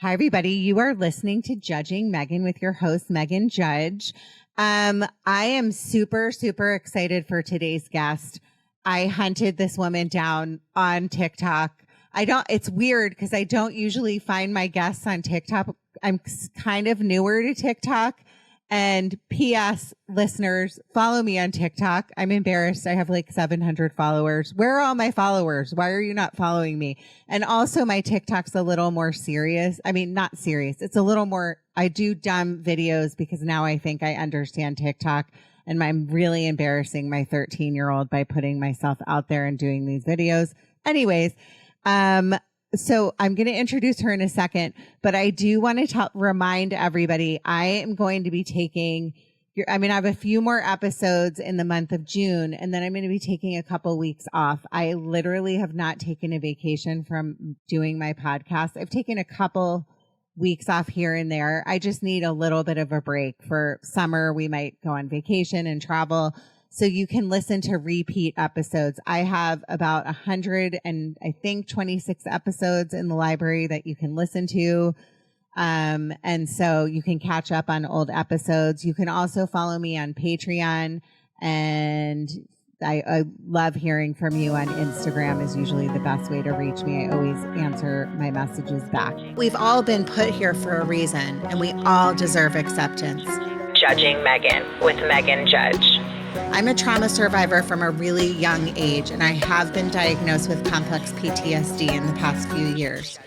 Hi, everybody. You are listening to Judging Meghan with your host, Meghan Judge. I am super, super excited for today's guest. I hunted this woman down on TikTok. It's weird because I don't usually find my guests on TikTok. I'm kind of newer to TikTok. And P.S. listeners, follow me on TikTok. I'm embarrassed. I have like 700 followers. Where are all my followers? Why are you not following me? And also my TikTok's a little more serious. I mean, not serious. It's a little more, I do dumb videos because now I think I understand TikTok, and I'm really embarrassing my 13-year-old by putting myself out there and doing these videos. Anyways, so I'm going to introduce her in a second, but I do want to remind everybody I am going to be taking I have a few more episodes in the month of June, and then I'm going to be taking a couple weeks off. I literally have not taken a vacation from doing my podcast. I've taken a couple weeks off here and there. I just need a little bit of a break. For summer, we might go on vacation and travel. So you can listen to repeat episodes. I have about 26 episodes in the library that you can listen to. And so you can catch up on old episodes. You can also follow me on Patreon, and I love hearing from you on Instagram is usually the best way to reach me. I always answer my messages back. We've all been put here for a reason, and we all deserve acceptance. Judging Meghan with Meghan Judge. I'm a trauma survivor from a really young age, and I have been diagnosed with complex PTSD in the past few years.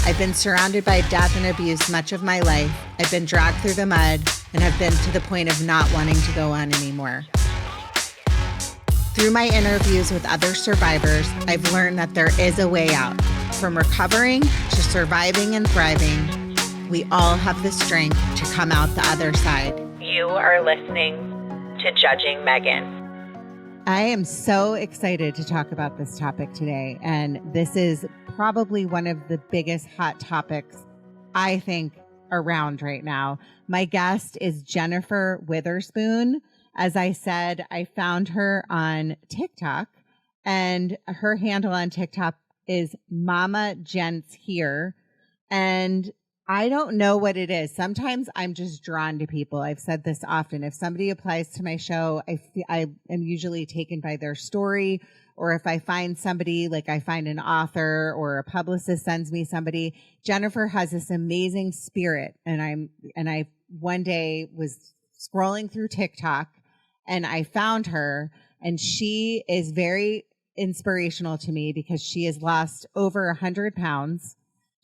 I've been surrounded by death and abuse much of my life. I've been dragged through the mud and have been to the point of not wanting to go on anymore. Through my interviews with other survivors, I've learned that there is a way out. From recovering to surviving and thriving, we all have the strength to come out the other side. You are listening to Judging Meghan. I am so excited to talk about this topic today, and this is probably one of the biggest hot topics I think around right now. My guest is Jennifer Witherspoon. As I said, I found her on TikTok, and her handle on TikTok is Mama Gents Here, and I don't know what it is. Sometimes I'm just drawn to people. I've said this often. If somebody applies to my show, I am usually taken by their story. Or if I find somebody, like I find an author or a publicist sends me somebody, Jennifer has this amazing spirit. And I one day was scrolling through TikTok and I found her, and she is very inspirational to me because she has lost over 100 pounds.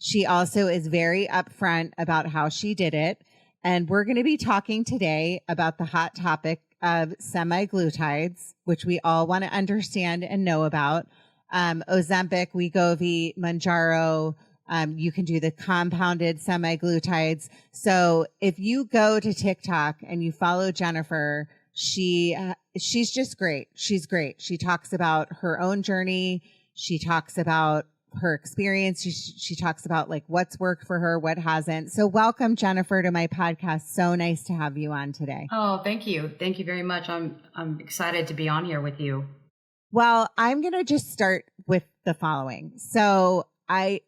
She also is very upfront about how she did it. And we're going to be talking today about the hot topic of semaglutides, which we all want to understand and know about. Ozempic, Wegovy, Mounjaro, you can do the compounded semaglutides. So if you go to TikTok and you follow Jennifer, she's just great. She's great. She talks about her own journey. She talks about her experience. She talks about like what's worked for her, what hasn't. So welcome, Jennifer, to my podcast. So nice to have you on today. Oh, thank you. Thank you very much. I'm excited to be on here with you. Well, I'm going to just start with the following. So I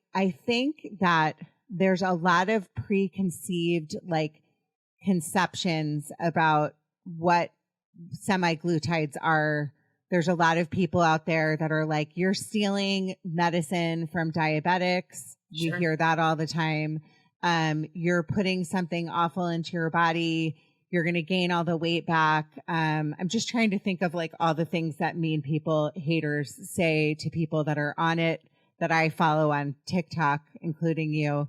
think that there's a lot of preconceived like conceptions about what semaglutides are. There's a lot of people out there that are like, you're stealing medicine from diabetics. Sure. We hear that all the time. You're putting something awful into your body. You're going to gain all the weight back. I'm just trying to think of like all the things that mean people, haters say to people that are on it that I follow on TikTok, including you.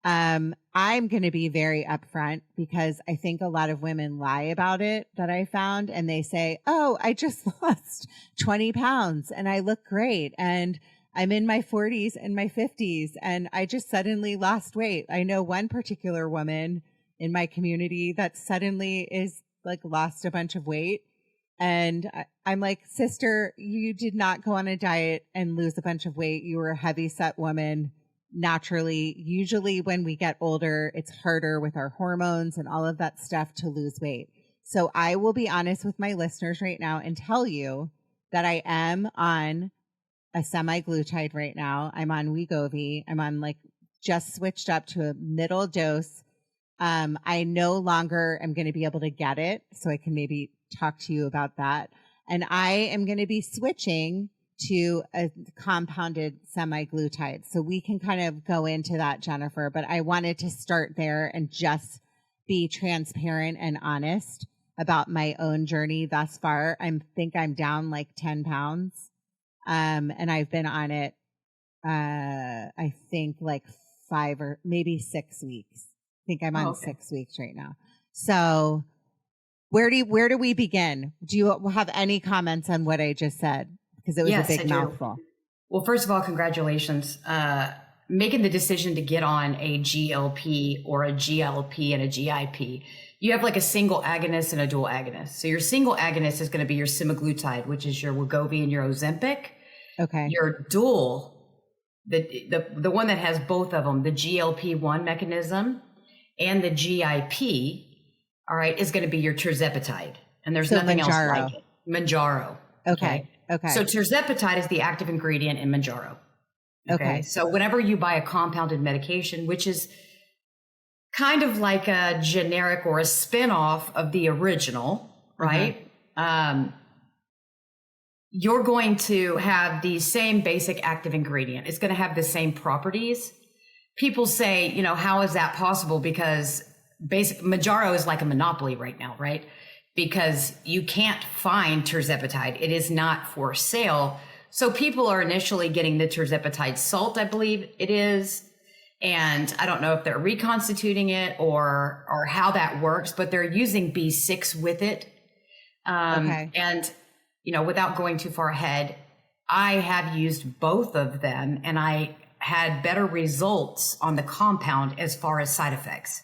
I'm going to be very upfront because I think a lot of women lie about it that I found, and they say, oh, I just lost 20 pounds and I look great. And I'm in my 40s and my 50s and I just suddenly lost weight. I know one particular woman in my community that suddenly is like lost a bunch of weight. And I'm like, sister, you did not go on a diet and lose a bunch of weight. You were a heavy set woman. Naturally, usually when we get older, it's harder with our hormones and all of that stuff to lose weight. So I will be honest with my listeners right now and tell you that I am on a semaglutide right now. I'm on Wegovy. I'm on like just switched up to a middle dose. I no longer am going to be able to get it, so I can maybe talk to you about that. And I am going to be switching to a compounded semaglutide. So we can kind of go into that, Jennifer, but I wanted to start there and just be transparent and honest about my own journey thus far. I think I'm down like 10 pounds. And I've been on it, I think like 5 or maybe 6 weeks. I think I'm on 6 weeks right now. So where do we begin? Do you have any comments on what I just said? Because it was a big mouthful. Well, first of all, congratulations. Making the decision to get on a GLP or a GLP and a GIP. You have like a single agonist and a dual agonist. So your single agonist is going to be your semaglutide, which is your Wegovy and your Ozempic. Okay. Your dual, the one that has both of them, the GLP-1 mechanism and the GIP, all right, is going to be your tirzepatide. And there's nothing else like it. Mounjaro. Okay. So tirzepatide is the active ingredient in Mounjaro. Okay. So whenever you buy a compounded medication, which is kind of like a generic or a spin-off of the original, right? You're going to have the same basic active ingredient. It's going to have the same properties. People say, you know, how is that possible? Because Mounjaro is like a monopoly right now, right? Because you can't find tirzepatide. It is not for sale. So people are initially getting the tirzepatide salt, I believe it is. And I don't know if they're reconstituting it or how that works, but they're using B6 with it. And, you know, without going too far ahead, I have used both of them and I had better results on the compound as far as side effects.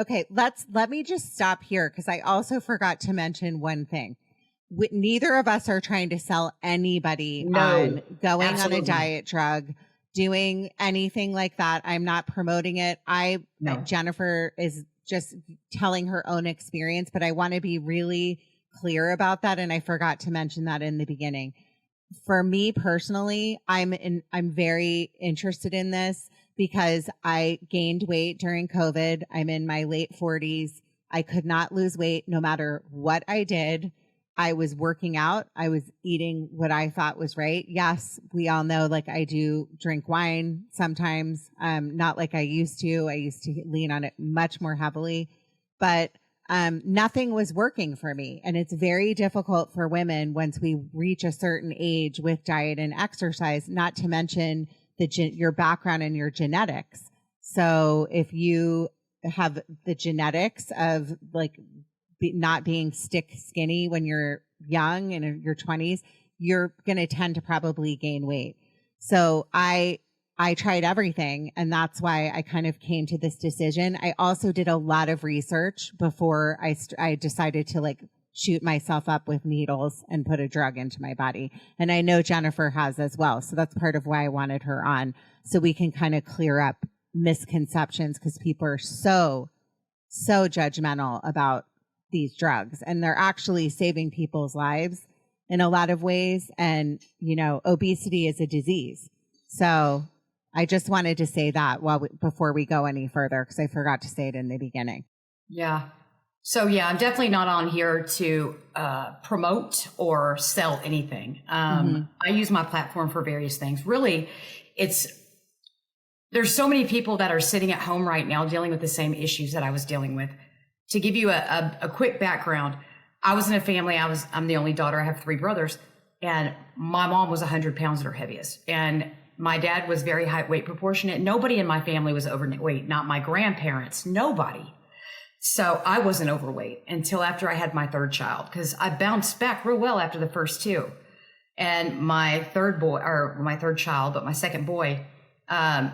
Okay, let me just stop here because I also forgot to mention one thing. Neither of us are trying to sell anybody on going on a diet drug, doing anything like that. I'm not promoting it. Jennifer is just telling her own experience, but I want to be really clear about that. And I forgot to mention that in the beginning. For me personally, I'm very interested in this because I gained weight during COVID. I'm in my late 40s. I could not lose weight no matter what I did. I was working out. I was eating what I thought was right. Yes, we all know, like, I do drink wine sometimes, not like I used to. I used to lean on it much more heavily, but nothing was working for me. And it's very difficult for women once we reach a certain age with diet and exercise, not to mention your background and your genetics. So if you have the genetics of like not being stick skinny when you're young and in your 20s, you're going to tend to probably gain weight. So I tried everything, and that's why I kind of came to this decision. I also did a lot of research before I decided to like shoot myself up with needles and put a drug into my body. And I know Jennifer has as well. So that's part of why I wanted her on, so we can kind of clear up misconceptions, because people are so judgmental about these drugs, and they're actually saving people's lives in a lot of ways. And, you know, obesity is a disease. So I just wanted to say that before we go any further, because I forgot to say it in the beginning. Yeah. So yeah, I'm definitely not on here to promote or sell anything. I use my platform for various things. Really, there's so many people that are sitting at home right now dealing with the same issues that I was dealing with. To give you a quick background, I was in a family. I'm the only daughter. I have 3 brothers, and my mom was 100 pounds at her heaviest, and my dad was very height weight proportionate. Nobody in my family was overweight, not my grandparents, nobody. So I wasn't overweight until after I had my 3rd child, because I bounced back real well after the first 2. And my 3rd child, but my 2nd boy,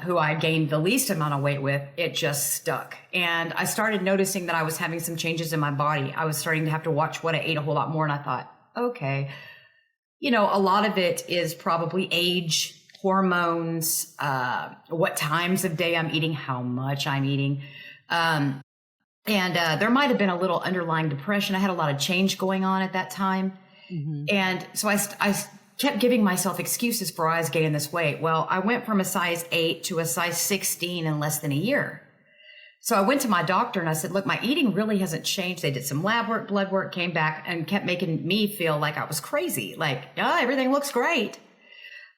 who I gained the least amount of weight with, it just stuck. And I started noticing that I was having some changes in my body. I was starting to have to watch what I ate a whole lot more. And I thought, okay, you know, a lot of it is probably age, hormones, what times of day I'm eating, how much I'm eating. And there might have been a little underlying depression. I had a lot of change going on at that time. And so I kept giving myself excuses for why I was gaining this weight. Well, I went from a size 8 to a size 16 in less than a year. So I went to my doctor and I said, look, my eating really hasn't changed. They did some lab work, blood work, came back and kept making me feel like I was crazy. Like, oh, everything looks great.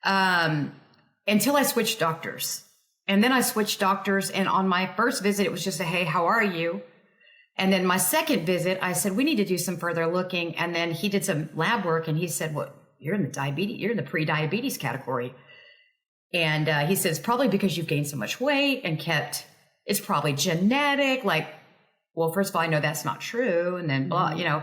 Until I switched doctors. And then I switched doctors. And on my first visit, it was just a, hey, how are you? And then my second visit, I said, we need to do some further looking. And then he did some lab work and he said, well, you're in the pre-diabetes category. And he says, probably because you've gained so much weight and it's probably genetic. Like, well, first of all, I know that's not true. And then blah,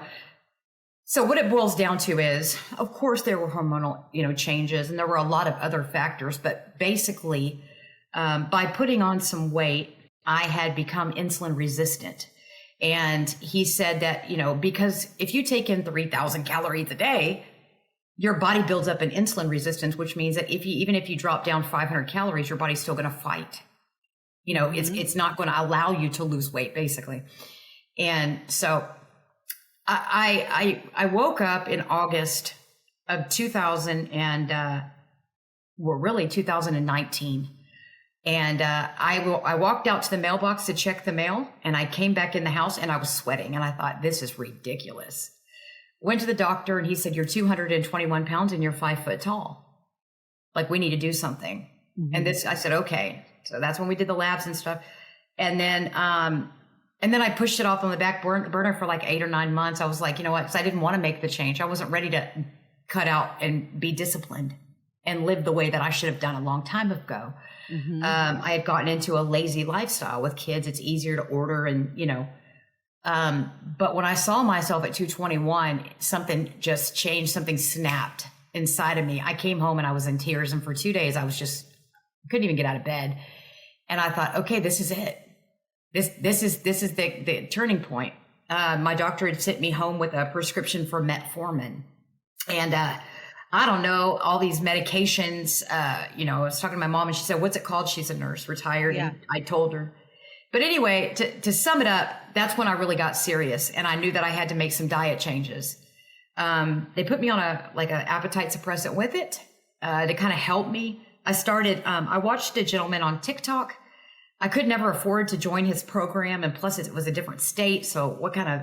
So what it boils down to is, of course, there were hormonal, changes, and there were a lot of other factors. But basically, by putting on some weight, I had become insulin resistant. And he said that, because if you take in 3,000 calories a day, your body builds up an insulin resistance, which means that even if you drop down 500 calories, your body's still going to fight. It's not going to allow you to lose weight, basically. And so I woke up in August of 2019. And I walked out to the mailbox to check the mail, and I came back in the house and I was sweating, and I thought, this is ridiculous. Went to the doctor and he said, you're 221 pounds and you're 5 foot tall. Like, we need to do something. Mm-hmm. And I said, okay. So that's when we did the labs and stuff. And then I pushed it off on the back burner for like 8 or 9 months. I was like, you know what? Because I didn't want to make the change. I wasn't ready to cut out and be disciplined and live the way that I should have done a long time ago. Mm-hmm. I had gotten into a lazy lifestyle with kids. It's easier to order and, but when I saw myself at 221, something just changed, something snapped inside of me. I came home and I was in tears. And for 2 days, I couldn't even get out of bed. And I thought, okay, this is it. This is the turning point. My doctor had sent me home with a prescription for metformin. And, I don't know, all these medications, I was talking to my mom and she said, what's it called? She's a nurse, retired. Yeah. And I told her. But anyway, to sum it up, that's when I really got serious. And I knew that I had to make some diet changes. They put me on an appetite suppressant with it to kind of help me. I watched a gentleman on TikTok. I could never afford to join his program. And plus it was a different state. So what kind of,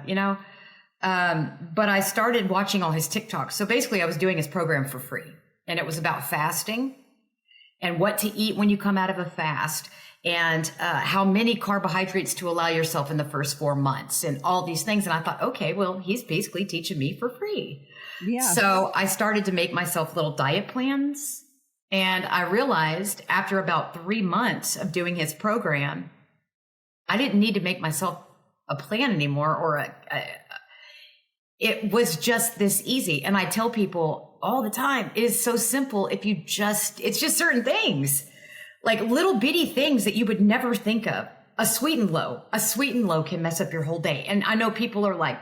but I started watching all his TikToks. So basically I was doing his program for free, and it was about fasting and what to eat when you come out of a fast, and how many carbohydrates to allow yourself in the first 4 months and all these things. And I thought, okay, well, he's basically teaching me for free. Yeah. So I started to make myself little diet plans. And I realized after about 3 months of doing his program, I didn't need to make myself a plan anymore, or it was just this easy. And I tell people all the time, it is so simple. It's just certain things, like little bitty things that you would never think of. A sweetened low can mess up your whole day. And I know people are like,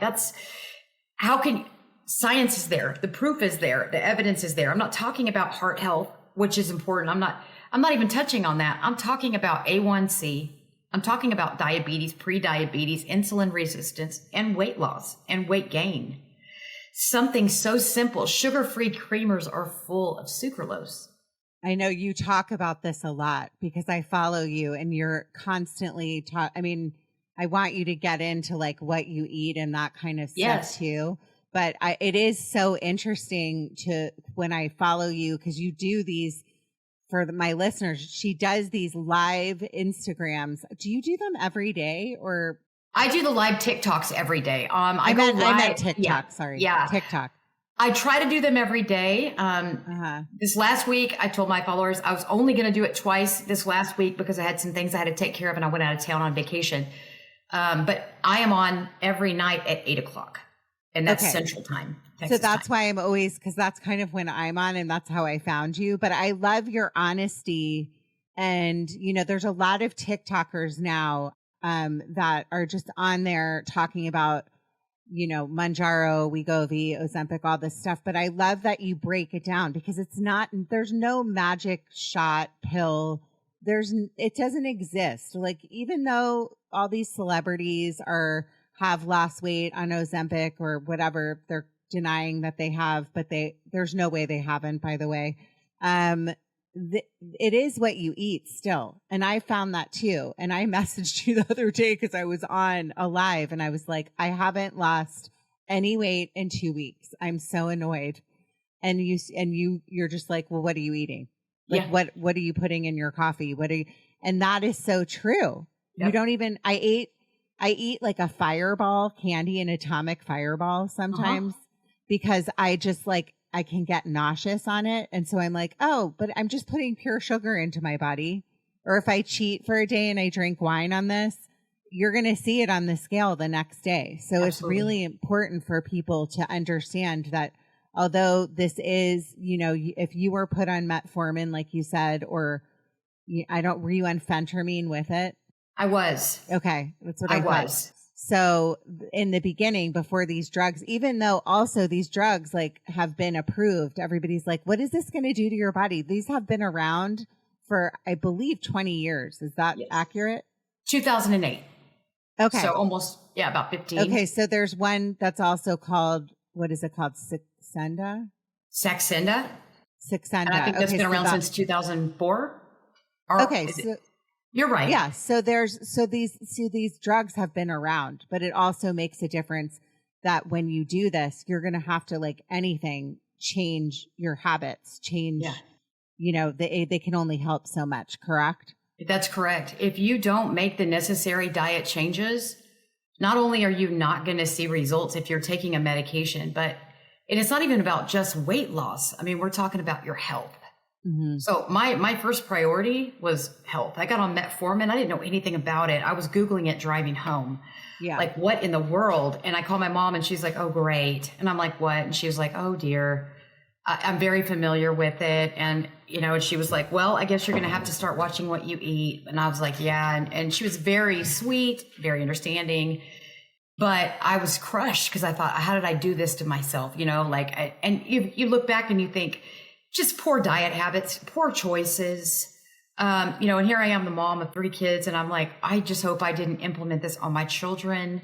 science is there. The proof is there. The evidence is there. I'm not talking about heart health, which is important. I'm not even touching on that. I'm talking about A1C. I'm talking about diabetes, pre-diabetes, insulin resistance, and weight loss and weight gain. Something so simple. Sugar-free creamers are full of sucralose. I know you talk about this a lot because I follow you and you're constantly I want you to get into like what you eat and that kind of stuff too. But it is so interesting when I follow you, because you do these. For my listeners, she does these live Instagrams. Do you do them every day, or? I do the live TikToks every day. I meant TikTok. Yeah. Sorry. Yeah. TikTok. I try to do them every day. This last week, I told my followers I was only going to do it twice this last week because I had some things I had to take care of and I went out of town on vacation. But I am on every night at 8:00, and that's Central Time. So that's why I'm always, because that's kind of when I'm on, and that's how I found you. But I love your honesty. And, there's a lot of TikTokers now that are just on there talking about, Mounjaro, Wegovy, Ozempic, all this stuff. But I love that you break it down, because there's no magic shot pill. It doesn't exist. Like, even though all these celebrities have lost weight on Ozempic or whatever they're denying that they have, but there's no way they haven't, by the way. It is what you eat still. And I found that too. And I messaged you the other day because I was on a live and I was like, I haven't lost any weight in 2 weeks. I'm so annoyed. And you're just like, well, what are you eating? Like, what are you putting in your coffee? And that is so true. Yep. You don't even, I eat like a Fireball candy, an atomic Fireball sometimes because I just like, I can get nauseous on it. And so I'm like, oh, but I'm just putting pure sugar into my body. Or if I cheat for a day and I drink wine on this, you're going to see it on the scale the next day. So Absolutely. It's really important for people to understand that although this is, if you were put on metformin, like you said, or were you on phentermine with it? I was. Okay. That's what I thought. Was. So in the beginning, before these drugs, even though also these drugs like have been approved, everybody's like, what is this going to do to your body? These have been around for, I believe, 20 years. Is that accurate? 2008. Okay. So almost, about 15. Okay. So there's one that's also called, what is it called? Saxenda? Saxenda. And I think that's been around since 2004. You're right. Yeah. So these drugs have been around, but it also makes a difference that when you do this, you're going to have to, like anything, change your habits, they can only help so much. Correct? That's correct. If you don't make the necessary diet changes, not only are you not going to see results if you're taking a medication, and it's not even about just weight loss. I mean, we're talking about your health. Mm-hmm. So my first priority was health. I got on metformin. I didn't know anything about it. I was Googling it driving home. Yeah. Like, what in the world? And I called my mom and she's like, oh, great. And I'm like, what? And she was like, oh dear, I'm very familiar with it. And, and she was like, well, I guess you're going to have to start watching what you eat. And I was like, yeah. And she was very sweet, very understanding. But I was crushed because I thought, how did I do this to myself? And you look back and you think, just poor diet habits, poor choices. And here I am, the mom of 3 kids. And I'm like, I just hope I didn't implement this on my children.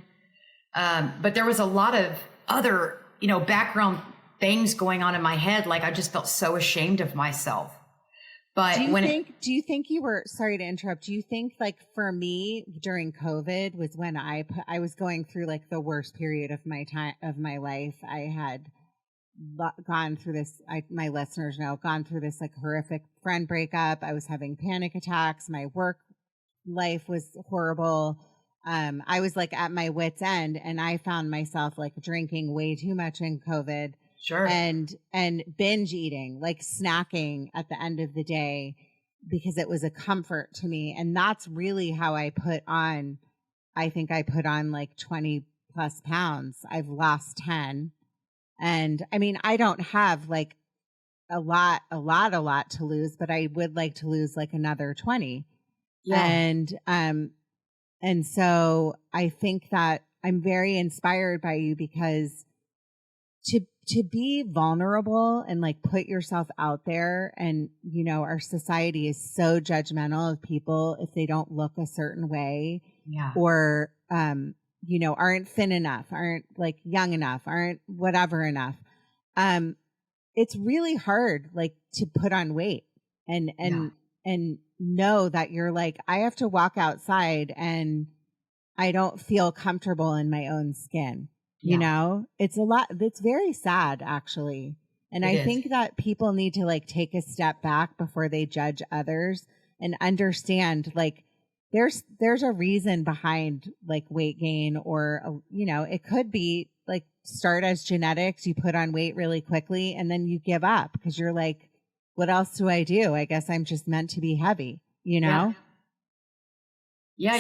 But there was a lot of other, background things going on in my head. Like, I just felt so ashamed of myself. But do you think you were, sorry to interrupt, do you think, like, for me during COVID was when I was going through like the worst period of my life. I had gone through this, my listeners know, gone through this like horrific friend breakup. I was having panic attacks. My work life was horrible. I was like at my wit's end, and I found myself like drinking way too much in COVID. Sure. And binge eating, like snacking at the end of the day, because it was a comfort to me. And that's really how I put on like 20 plus pounds. I've lost 10. And I mean, I don't have like a lot to lose, but I would like to lose like another 20. Yeah. And so I think that I'm very inspired by you, because to be vulnerable and like put yourself out there, and our society is so judgmental of people if they don't look a certain way, or aren't thin enough, aren't like young enough, aren't whatever enough. It's really hard, like, to put on weight and know that you're like, I have to walk outside and I don't feel comfortable in my own skin. It's a lot. It's very sad, actually. And I think that people need to like take a step back before they judge others and understand, like, there's a reason behind like weight gain, or, it could be like start as genetics. You put on weight really quickly and then you give up because you're like, what else do I do? I guess I'm just meant to be heavy, Yeah.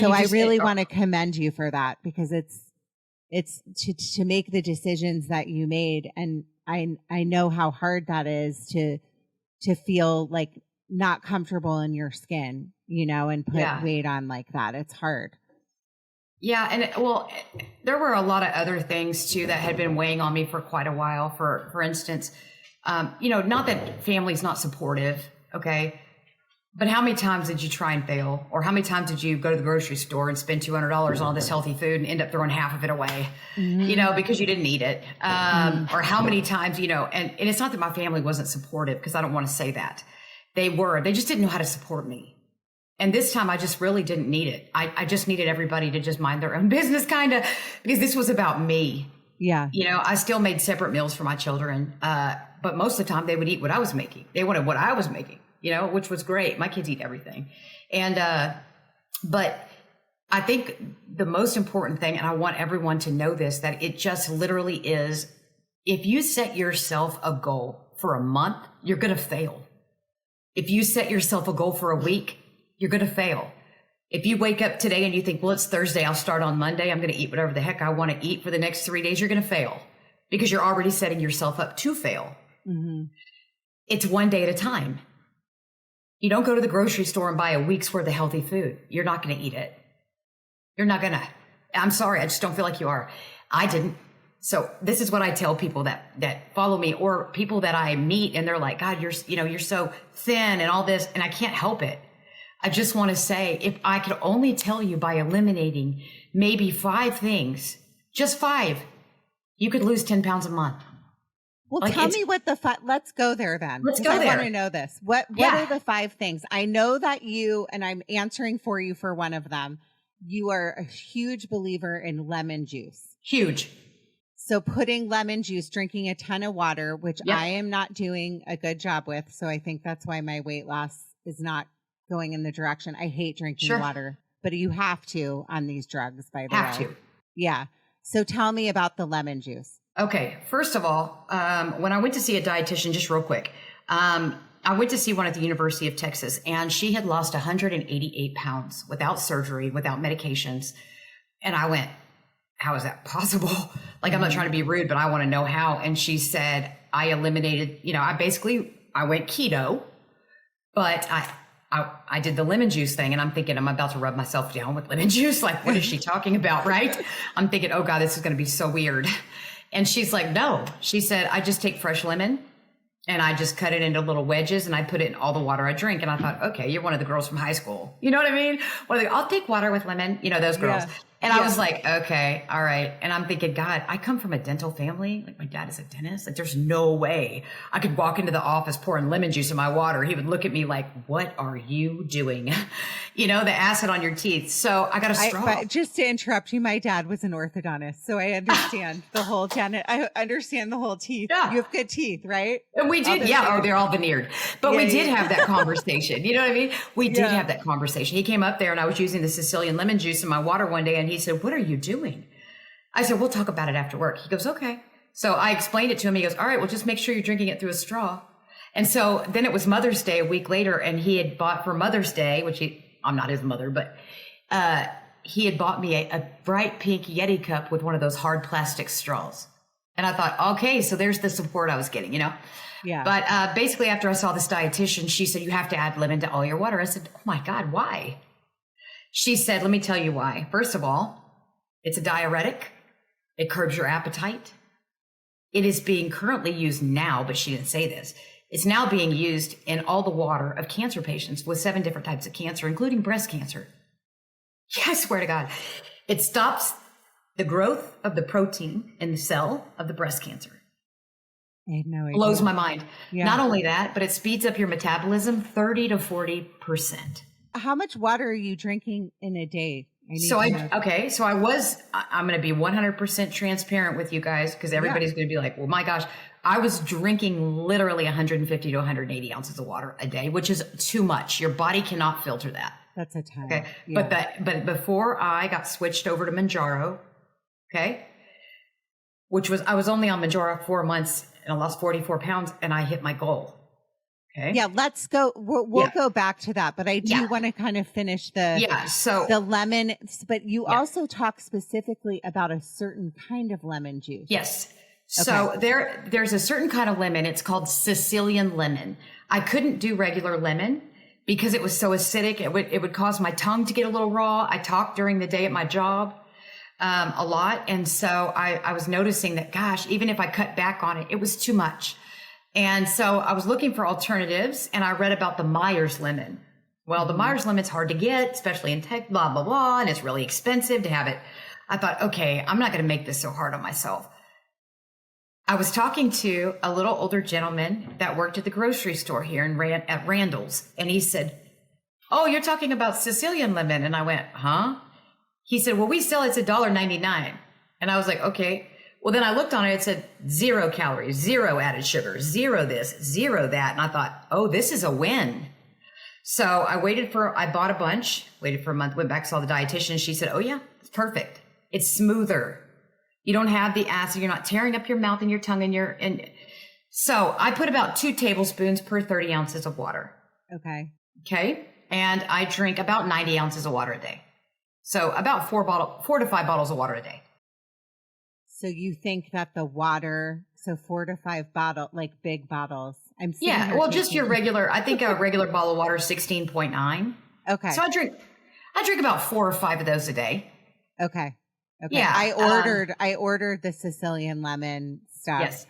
So I really want to commend you for that, because it's to make the decisions that you made. And I know how hard that is to feel like not comfortable in your skin, and put weight on like that. It's hard. Yeah. And there were a lot of other things too that had been weighing on me for quite a while. For instance, not that family's not supportive. Okay. But how many times did you try and fail? Or how many times did you go to the grocery store and spend $200 on all this healthy food and end up throwing half of it away, because you didn't eat it? Or how many times, and it's not that my family wasn't supportive, because I don't want to say that. They just didn't know how to support me. And this time I just really didn't need it. I just needed everybody to just mind their own business, kind of, because this was about me. Yeah. I still made separate meals for my children. But most of the time they would eat what I was making. They wanted what I was making, which was great. My kids eat everything. And, but I think the most important thing, and I want everyone to know this, that it just literally is, if you set yourself a goal for a month, you're going to fail. If you set yourself a goal for a week, you're going to fail. If you wake up today and you think, well, it's Thursday, I'll start on Monday, I'm going to eat whatever the heck I want to eat for the next 3 days, you're going to fail, because you're already setting yourself up to fail. Mm-hmm. It's one day at a time. You don't go to the grocery store and buy a week's worth of healthy food. You're not going to eat it. You're not going to. I'm sorry. I just don't feel like you are. I didn't. So this is what I tell people that follow me, or people that I meet, and they're like, God, you're so thin and all this, and I can't help it. I just want to say, if I could only tell you by eliminating maybe 5 things, just 5, you could lose 10 pounds a month. Well, tell me what let's go there then. Let's go there. I want to know this. What are the 5 things? I know that and I'm answering for you for one of them. You are a huge believer in lemon juice. Huge. So putting lemon juice, drinking a ton of water, which I am not doing a good job with. So I think that's why my weight loss is not going in the direction. I hate drinking water, but you have to on these drugs, by the way. Have to. Yeah. So tell me about the lemon juice. Okay. First of all, when I went to see a dietitian, just real quick, I went to see one at the University of Texas, and she had lost 188 pounds without surgery, without medications. And I went, how is that possible? Like, I'm not trying to be rude, but I want to know how. And she said, I eliminated, I went keto, but I did the lemon juice thing, and I'm thinking I'm about to rub myself down with lemon juice. Like, what is she talking about? Right. I'm thinking, oh God, this is going to be so weird. And she's like, no, she said, I just take fresh lemon and I just cut it into little wedges and I put it in all the water I drink. And I thought, okay, you're one of the girls from high school. You know what I mean? I'll take water with lemon, those girls. Yeah. And I was like, okay, all right. And I'm thinking, God, I come from a dental family. Like, my dad is a dentist. Like, there's no way I could walk into the office pouring lemon juice in my water. He would look at me like, what are you doing? The acid on your teeth. So I got a straw. But just to interrupt you, my dad was an orthodontist. So I understand the whole I understand the whole teeth. Yeah. You have good teeth, right? And we did. Yeah. They're all veneered. But we did have that conversation. You know what I mean? We did have that conversation. He came up there and I was using the Sicilian lemon juice in my water one day, and he said, what are you doing? I said, we'll talk about it after work. He goes, okay. So I explained it to him. He goes, all right, well, just make sure you're drinking it through a straw. And so then it was Mother's Day a week later, and he had bought for Mother's Day, which I'm not his mother, but he had bought me a bright pink Yeti cup with one of those hard plastic straws. And I thought, okay, so there's the support I was getting, Yeah. But basically, after I saw this dietitian, she said, you have to add lemon to all your water. I said, oh my God, why? She said, let me tell you why. First of all, it's a diuretic. It curbs your appetite. It is being currently used now, but she didn't say this. It's now being used in all the water of cancer patients with 7 different types of cancer, including breast cancer. Yeah, I swear to God. It stops the growth of the protein in the cell of the breast cancer. I had no idea. Blows my mind. Yeah. Not only that, but it speeds up your metabolism 30 to 40%. How much water are you drinking in a day? I'm going to be 100% transparent with you guys, because everybody's going to be like, well, my gosh, I was drinking literally 150 to 180 ounces of water a day, which is too much. Your body cannot filter that. That's a ton. Okay. Yeah. But before I got switched over to Manjaro, okay, I was only on Manjaro 4 months, and I lost 44 pounds, and I hit my goal. Okay. Yeah, let's go. We'll go back to that, but I do want to kind of finish the lemon. But you also talk specifically about a certain kind of lemon juice. Yes. So there's a certain kind of lemon. It's called Sicilian lemon. I couldn't do regular lemon because it was so acidic. It would cause my tongue to get a little raw. I talked during the day at my job a lot, and so I was noticing that, gosh, even if I cut back on it, it was too much. And so I was looking for alternatives, and I read about the Myers lemon. Well, the Myers limit's hard to get, especially in tech, blah, blah, blah. And it's really expensive to have it. I thought, okay, I'm not going to make this so hard on myself. I was talking to a little older gentleman that worked at the grocery store here at Randall's. And he said, oh, you're talking about Sicilian lemon. And I went, huh? He said, well, we sell it's $1.99. And I was like, okay. Well, then I looked on it. It said 0 calories, 0 added sugar, 0 this, 0 that. And I thought, oh, this is a win. So I bought a bunch, waited for a month, went back, saw the dietitian. And she said, oh, yeah, it's perfect. It's smoother. You don't have the acid. You're not tearing up your mouth and your tongue and so I put about 2 tablespoons per 30 ounces of water. Okay. Okay. And I drink about 90 ounces of water a day. So about 4 to 5 bottles of water a day. So you think that the water, so 4 to 5 like big bottles. Yeah. Well, just your regular, I think a regular bottle of water is 16.9. Okay. So I drink about 4 or 5 of those a day. Okay. Okay. Yeah. I ordered the Sicilian lemon stuff. Yes.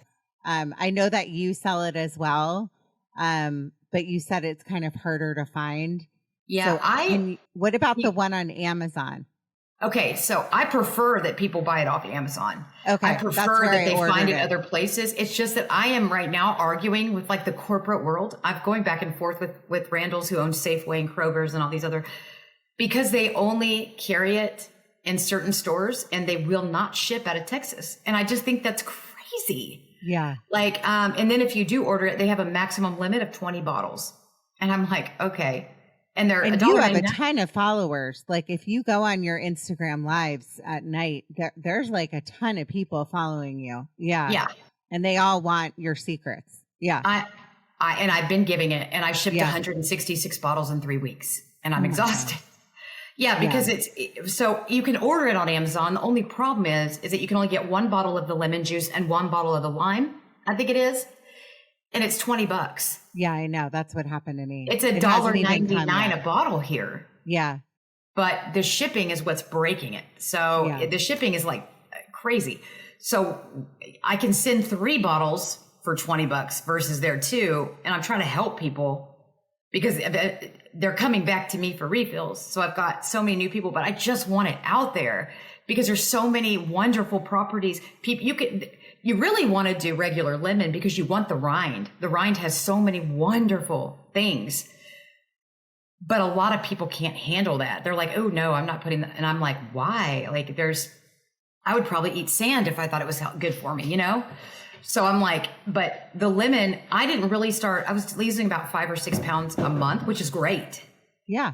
I know that you sell it as well. But you said it's kind of harder to find. Yeah. So what about the one on Amazon? Okay. So I prefer that people buy it off Amazon. Okay. I prefer that they find it other places. It's just that I am right now arguing with like the corporate world. I'm going back and forth with Randall's, who owns Safeway and Kroger's and all these other, because they only carry it in certain stores and they will not ship out of Texas. And I just think that's crazy. Yeah. Like, and then if you do order it, they have a maximum limit of 20 bottles. And I'm like, okay. And you have a ton of followers. Like if you go on your Instagram lives at night, there's like a ton of people following you. Yeah. Yeah. And they all want your secrets. Yeah. And I've been giving it, and I shipped 166 bottles in 3 weeks, and I'm exhausted. Yeah, because so you can order it on Amazon. The only problem is that you can only get 1 bottle of the lemon juice and 1 bottle of the lime, I think it is. And it's $20. Yeah, I know. That's what happened to me. It's $1.99 a bottle here. Yeah. But the shipping is what's breaking it. So the shipping is like crazy. So I can send 3 bottles for $20 versus their 2. And I'm trying to help people because they're coming back to me for refills. So I've got so many new people, but I just want it out there because there's so many wonderful properties. You really want to do regular lemon because you want the rind. The rind has so many wonderful things, but a lot of people can't handle that. They're like, oh no, I'm not putting that. And I'm like, why? Like I would probably eat sand if I thought it was good for me, you know? So I'm like, but the lemon, I didn't really I was losing about 5 or 6 pounds a month, which is great. Yeah.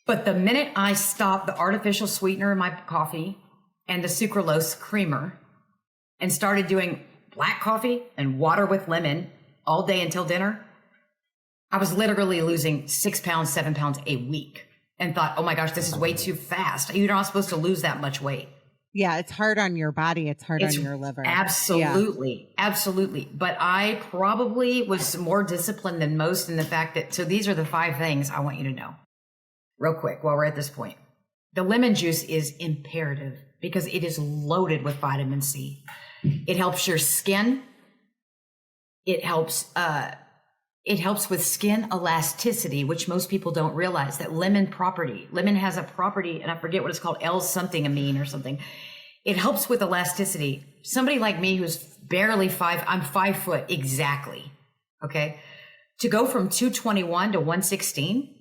But the minute I stopped the artificial sweetener in my coffee and the sucralose creamer and started doing black coffee and water with lemon all day until dinner, I was literally losing 6 pounds, 7 pounds a week and thought, oh my gosh, this is way too fast. You're not supposed to lose that much weight. Yeah, it's hard on your body. It's hard on your liver. Absolutely. Yeah. Absolutely. But I probably was more disciplined than most in the fact that, so these are the 5 things I want you to know real quick while we're at this point. The lemon juice is imperative because it is loaded with vitamin C. It helps your skin. It helps with skin elasticity, which most people don't realize that lemon has a property, and I forget what it's called, L something amine or something. It helps with elasticity. Somebody like me who's barely 5, I'm 5 foot exactly. Okay. To go from 221 to 116,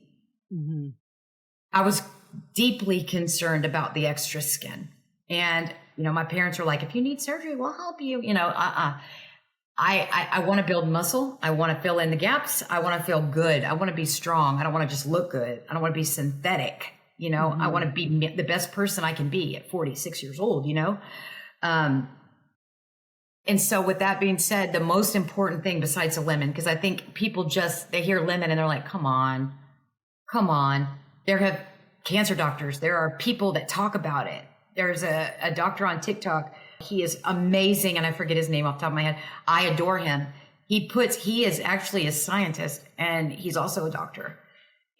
I was deeply concerned about the extra skin. And, my parents were like, if you need surgery, we'll help you, I want to build muscle. I want to fill in the gaps. I want to feel good. I want to be strong. I don't want to just look good. I don't want to be synthetic. I want to be the best person I can be at 46 years old, And so with that being said, the most important thing besides the lemon, because I think people they hear lemon and they're like, come on. There have cancer doctors. There are people that talk about it. There's a doctor on TikTok. He is amazing. And I forget his name off the top of my head. I adore him. He is actually a scientist and he's also a doctor.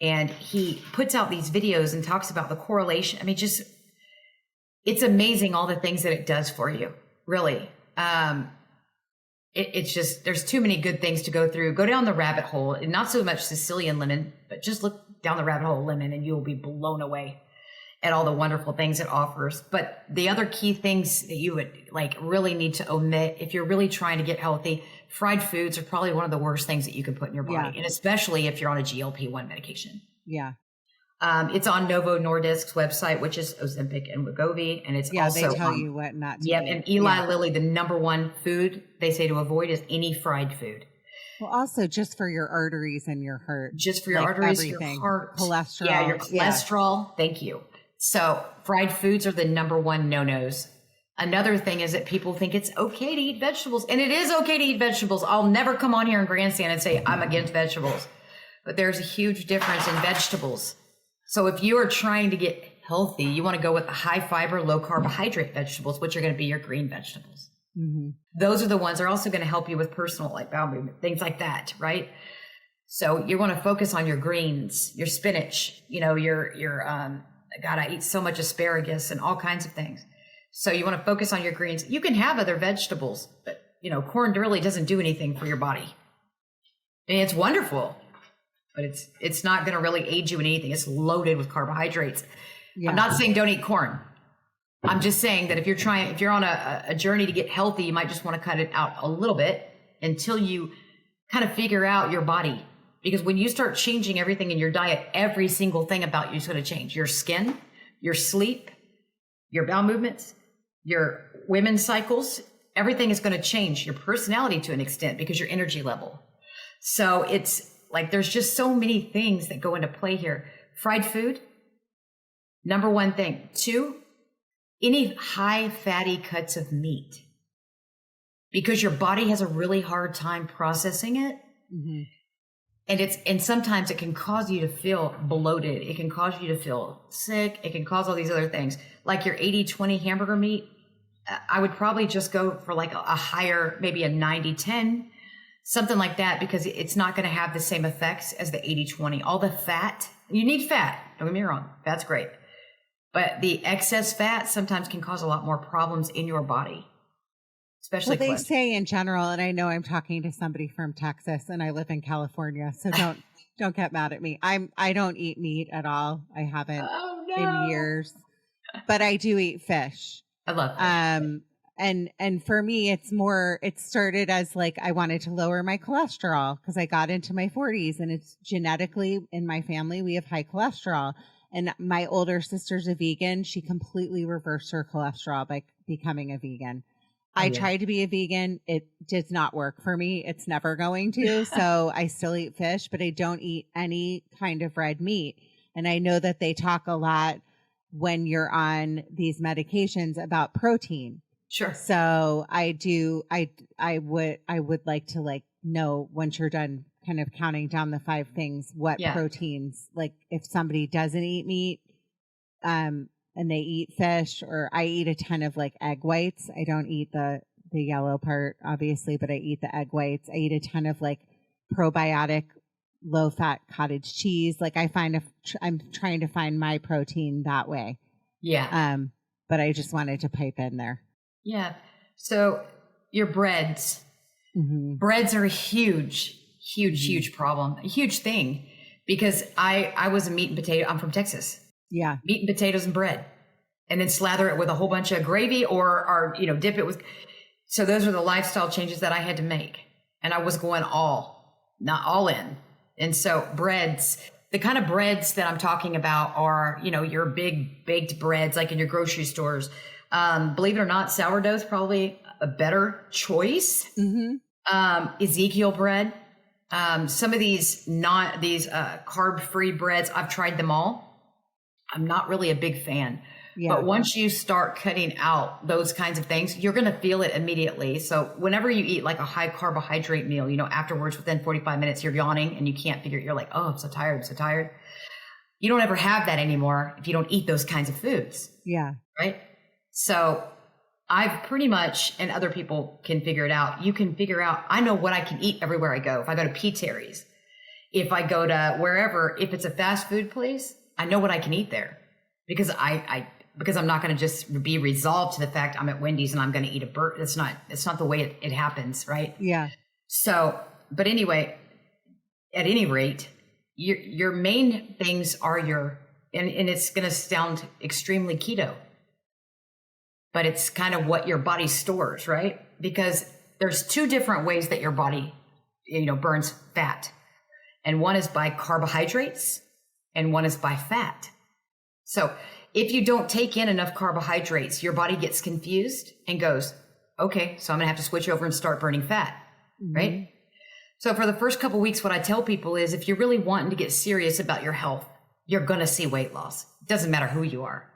And he puts out these videos and talks about the correlation. I mean, it's amazing all the things that it does for you. Really. it's just, there's too many good things to go through. Go down the rabbit hole, and not so much Sicilian lemon, but just look down the rabbit hole of lemon and you will be blown away at all the wonderful things it offers. But the other key things that you would like really need to omit if you're really trying to get healthy, fried foods are probably one of the worst things that you can put in your body. And especially if you're on a GLP-1 medication. Yeah. It's on Novo Nordisk's website, which is Ozempic and Wegovy. And it's also they tell you what not to eat. And Eli Lilly, the number one food they say to avoid is any fried food. Well, also just for your arteries and your heart. Just for your arteries, everything. your heart. Cholesterol. Yeah, your cholesterol. Yeah. Thank you. So fried foods are the number one no-nos. Another thing is that people think it's okay to eat vegetables. And it is okay to eat vegetables. I'll never come on here and grandstand and say I'm against vegetables. But there's a huge difference in vegetables. So if you are trying to get healthy, you want to go with the high fiber, low carbohydrate vegetables, which are going to be your green vegetables. Mm-hmm. Those are the ones that are also going to help you with personal like bowel movement, things like that, right? So you want to focus on your greens, your spinach, God, I eat so much asparagus and all kinds of things. So you want to focus on your greens. You can have other vegetables, but corn really doesn't do anything for your body. And it's wonderful, but it's not going to really aid you in anything. It's loaded with carbohydrates. Yeah. I'm not saying don't eat corn. I'm just saying that if you're on a journey to get healthy, you might just want to cut it out a little bit until you kind of figure out your body. Because when you start changing everything in your diet, every single thing about you is going to change. Your skin, your sleep, your bowel movements, your women's cycles, everything is going to change. Your personality to an extent because your energy level. So it's like there's just so many things that go into play here. Fried food, number one thing. 2, any high fatty cuts of meat. Because your body has a really hard time processing it. Mm-hmm. And sometimes it can cause you to feel bloated. It can cause you to feel sick. It can cause all these other things. Like your 80-20 hamburger meat, I would probably just go for like a higher, maybe a 90-10, something like that, because it's not going to have the same effects as the 80-20. All the fat, you need fat. Don't get me wrong. Fat's great. But the excess fat sometimes can cause a lot more problems in your body. Especially they say in general, and I know I'm talking to somebody from Texas and I live in California, so don't get mad at me. I don't eat meat at all. I haven't in years, but I do eat fish. I love fish. And for me, it started as like, I wanted to lower my cholesterol because I got into my 40s and it's genetically in my family, we have high cholesterol. And my older sister's a vegan. She completely reversed her cholesterol by becoming a vegan. I tried to be a vegan. It does not work for me. It's never going to. So I still eat fish, but I don't eat any kind of red meat. And I know that they talk a lot when you're on these medications about protein. Sure. So I would like to know once you're done kind of counting down the 5 things, what proteins, like if somebody doesn't eat meat, and they eat fish, or I eat a ton of like egg whites. I don't eat the yellow part, obviously, but I eat the egg whites. I eat a ton of like probiotic, low fat cottage cheese. Like I'm trying to find my protein that way. Yeah. But I just wanted to pipe in there. Yeah. So your breads, breads are a huge problem, a huge thing, because I was a meat and potato. I'm from Texas. Yeah. Meat and potatoes and bread, and then slather it with a whole bunch of gravy or dip it with. So those are the lifestyle changes that I had to make. And I was going not all in. And so breads, the kind of breads that I'm talking about are, your big baked breads, like in your grocery stores. Believe it or not, sourdough is probably a better choice. Mm-hmm. Ezekiel bread. Some of these carb-free breads, I've tried them all. I'm not really a big fan, but once you start cutting out those kinds of things, you're going to feel it immediately. So whenever you eat like a high carbohydrate meal, afterwards within 45 minutes, you're yawning and you can't figure, you're like, oh, I'm so tired. You don't ever have that anymore if you don't eat those kinds of foods. Yeah. Right. So I've pretty much, and other people can figure it out. You can figure out, I know what I can eat everywhere I go. If I go to P. Terry's, if I go to wherever, if it's a fast food place, I know what I can eat there because because I'm not going to just be resolved to the fact I'm at Wendy's and I'm going to eat a burger. It's not the way it happens. Right. Yeah. So, but anyway, at any rate, your main things are and it's going to sound extremely keto, but it's kind of what your body stores, right? Because there's two different ways that your body, burns fat. And one is by carbohydrates and one is by fat. So if you don't take in enough carbohydrates, your body gets confused and goes, okay, so I'm gonna have to switch over and start burning fat, right? So for the first couple of weeks, what I tell people is if you're really wanting to get serious about your health, you're gonna see weight loss. It doesn't matter who you are.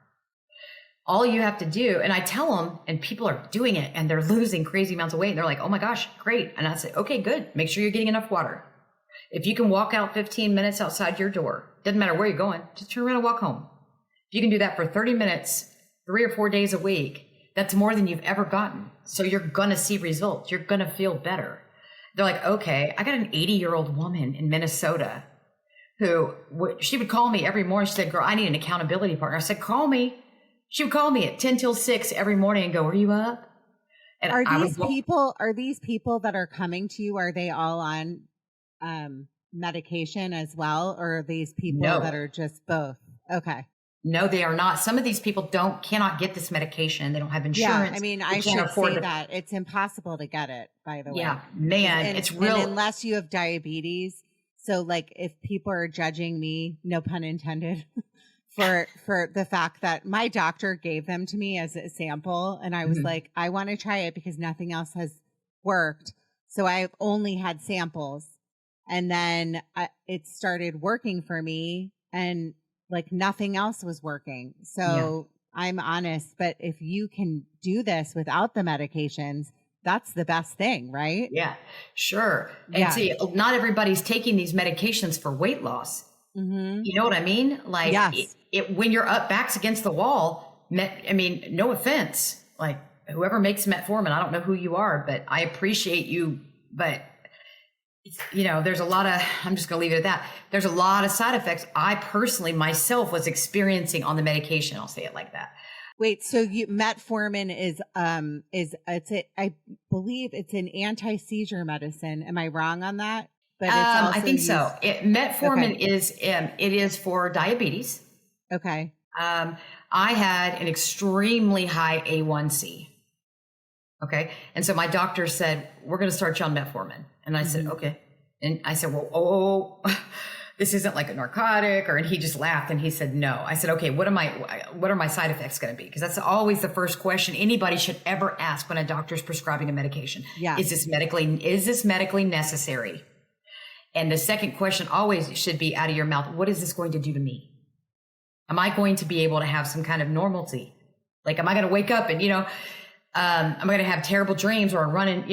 All you have to do, and I tell them, and people are doing it and they're losing crazy amounts of weight. And they're like, oh my gosh, great. And I say, okay, good. Make sure you're getting enough water. If you can walk out 15 minutes outside your door, doesn't matter where you're going, just turn around and walk home. If you can do that for 30 minutes, 3 or 4 days a week, that's more than you've ever gotten. So you're going to see results. You're going to feel better. They're like, okay, I got an 80-year-old woman in Minnesota who she would call me every morning. She said, girl, I need an accountability partner. I said, call me. She would call me at 10 till 6 every morning and go, are you up? And are these people that are coming to you, are they all on medication as well? Or are these people that are just both? Okay. No, they are not. Some of these people cannot get this medication. They don't have insurance. Yeah, I mean, I should say that it's impossible to get it, by the way. Yeah, man, it's real. And unless you have diabetes. So like if people are judging me, no pun intended, for the fact that my doctor gave them to me as a sample. And I was like, I want to try it because nothing else has worked. So I've only had samples. And then it started working for me and like nothing else was working. So I'm honest, but if you can do this without the medications, that's the best thing, right? Yeah, sure. And see, not everybody's taking these medications for weight loss. You know what I mean? Like when you're up backs against the wall, I mean, no offense, like whoever makes metformin, I don't know who you are, but I appreciate you. But there's a lot of, I'm just going to leave it at that. There's a lot of side effects I personally myself was experiencing on the medication. I'll say it like that. Wait, so metformin I believe it's an anti-seizure medicine. Am I wrong on that? But it's also I think so. Metformin is for diabetes. Okay. I had an extremely high A1C. Okay. And so my doctor said, we're going to start you on metformin. And I said, okay. And I said, well, this isn't like a narcotic, and he just laughed and he said, no. I said, okay, what are my side effects going to be? Because that's always the first question anybody should ever ask when a doctor's prescribing a medication. Yeah. Is this medically necessary? And the second question always should be out of your mouth. What is this going to do to me? Am I going to be able to have some kind of normalcy? Like, am I going to wake up and, am I going to have terrible dreams or running,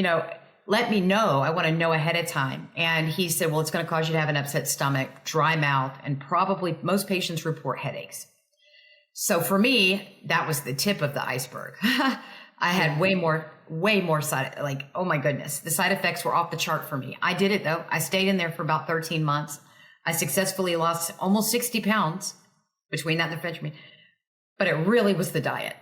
let me know. I want to know ahead of time. And he said, well, it's going to cause you to have an upset stomach, dry mouth, and probably most patients report headaches. So for me, that was the tip of the iceberg. I had way more oh my goodness. The side effects were off the chart for me. I did it though. I stayed in there for about 13 months. I successfully lost almost 60 pounds between that and the amphetamine. But it really was the diet.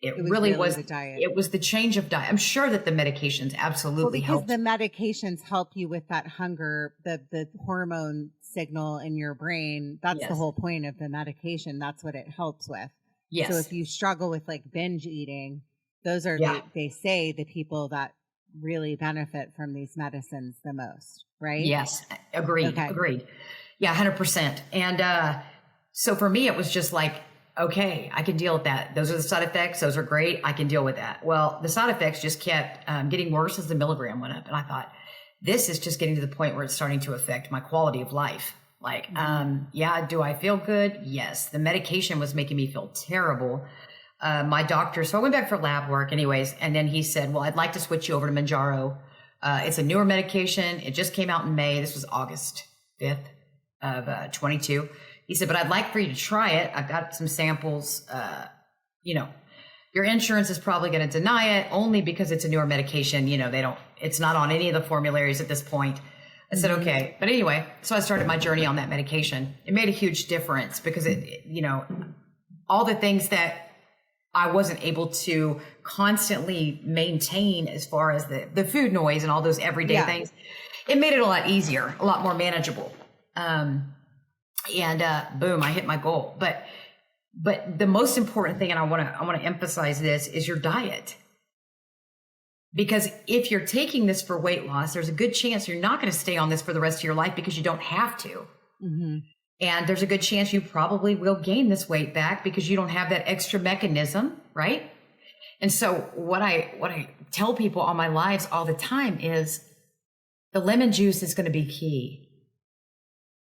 It really was the diet. It was the change of diet. I'm sure that the medications absolutely helped. Because the medications help you with that hunger, the hormone signal in your brain. That's the whole point of the medication. That's what it helps with. Yes. So if you struggle with like binge eating, those are, they say the people that really benefit from these medicines the most, right? Yes. Agreed. Yeah, 100%. And so for me, it was just like, okay, I can deal with that. Those are the side effects. Those are great. I can deal with that. Well, the side effects just kept getting worse as the milligram went up. And I thought, this is just getting to the point where it's starting to affect my quality of life. Like, do I feel good? Yes. The medication was making me feel terrible. My doctor, so I went back for lab work anyways. And then he said, well, I'd like to switch you over to Manjaro. It's a newer medication. It just came out in May. This was August 5th of 22. He said, but I'd like for you to try it. I've got some samples. Your insurance is probably going to deny it only because it's a newer medication. It's not on any of the formularies at this point. I said, okay. But anyway, so I started my journey on that medication. It made a huge difference because all the things that I wasn't able to constantly maintain as far as the food noise and all those everyday things. It made it a lot easier, a lot more manageable. Boom, I hit my goal. But the most important thing, and I want to emphasize this, is your diet. Because if you're taking this for weight loss, there's a good chance you're not going to stay on this for the rest of your life because you don't have to. Mm-hmm. And there's a good chance you probably will gain this weight back because you don't have that extra mechanism, right? And so what I tell people on my lives all the time is the lemon juice is going to be key.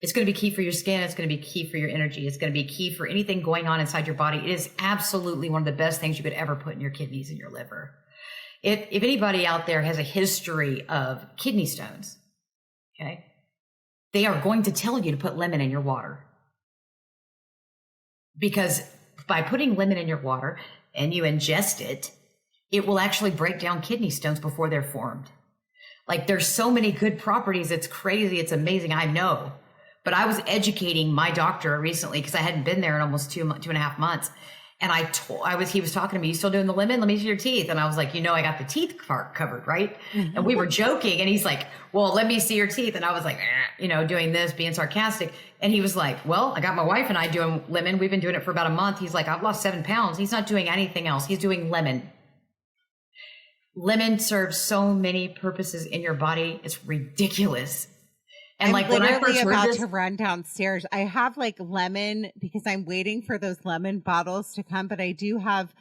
It's going to be key for your skin. It's going to be key for your energy. It's going to be key for anything going on inside your body. It is absolutely one of the best things you could ever put in your kidneys and your liver. If anybody out there has a history of kidney stones, okay, they are going to tell you to put lemon in your water. Because by putting lemon in your water and you ingest it, it will actually break down kidney stones before they're formed. Like, there's so many good properties. It's crazy. It's amazing. I know. But I was educating my doctor recently because I hadn't been there in almost 2.5 months. And he was talking to me, you still doing the lemon? Let me see your teeth. And I was like, I got the teeth part covered, right? Mm-hmm. And we were joking. And he's like, well, let me see your teeth. And I was like, doing this, being sarcastic. And he was like, well, I got my wife and I doing lemon. We've been doing it for about a month. He's like, I've lost 7 pounds. He's not doing anything else. He's doing lemon. Lemon serves so many purposes in your body. It's ridiculous. And I'm literally about to run downstairs. I have like lemon because I'm waiting for those lemon bottles to come. But I do have,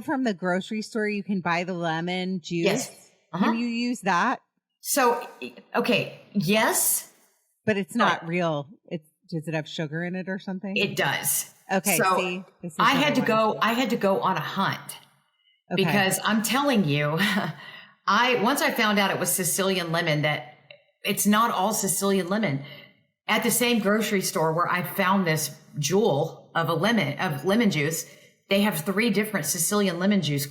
from the grocery store, you can buy the lemon juice. Yes. Uh-huh. Can you use that? So, okay. Yes. But it's not real. Does it have sugar in it or something? It does. Okay. So see, I had to go on a hunt because I'm telling you, once I found out it was Sicilian lemon, that it's not all Sicilian lemon. At the same grocery store where I found this jewel of lemon juice, they have 3 different Sicilian lemon juice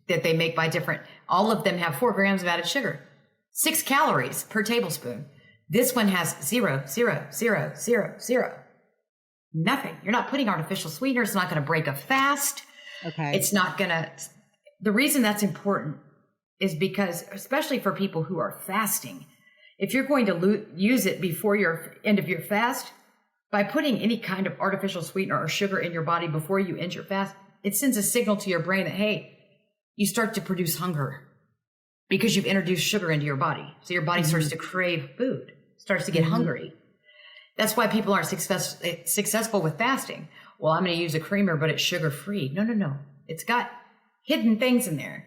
that they make by different. All of them have 4 grams of added sugar, 6 calories per tablespoon. This one has 0, 0, 0, 0, 0. Nothing. You're not putting artificial sweeteners. It's not going to break a fast. Okay. It's not going to. The reason that's important is because, especially for people who are fasting, if you're going to use it before your end of your fast, by putting any kind of artificial sweetener or sugar in your body before you end your fast, it sends a signal to your brain that, hey, you start to produce hunger because you've introduced sugar into your body. So your body starts to crave food, starts to get hungry. That's why people aren't successful with fasting. Well, I'm going to use a creamer, but it's sugar-free. No. It's got hidden things in there.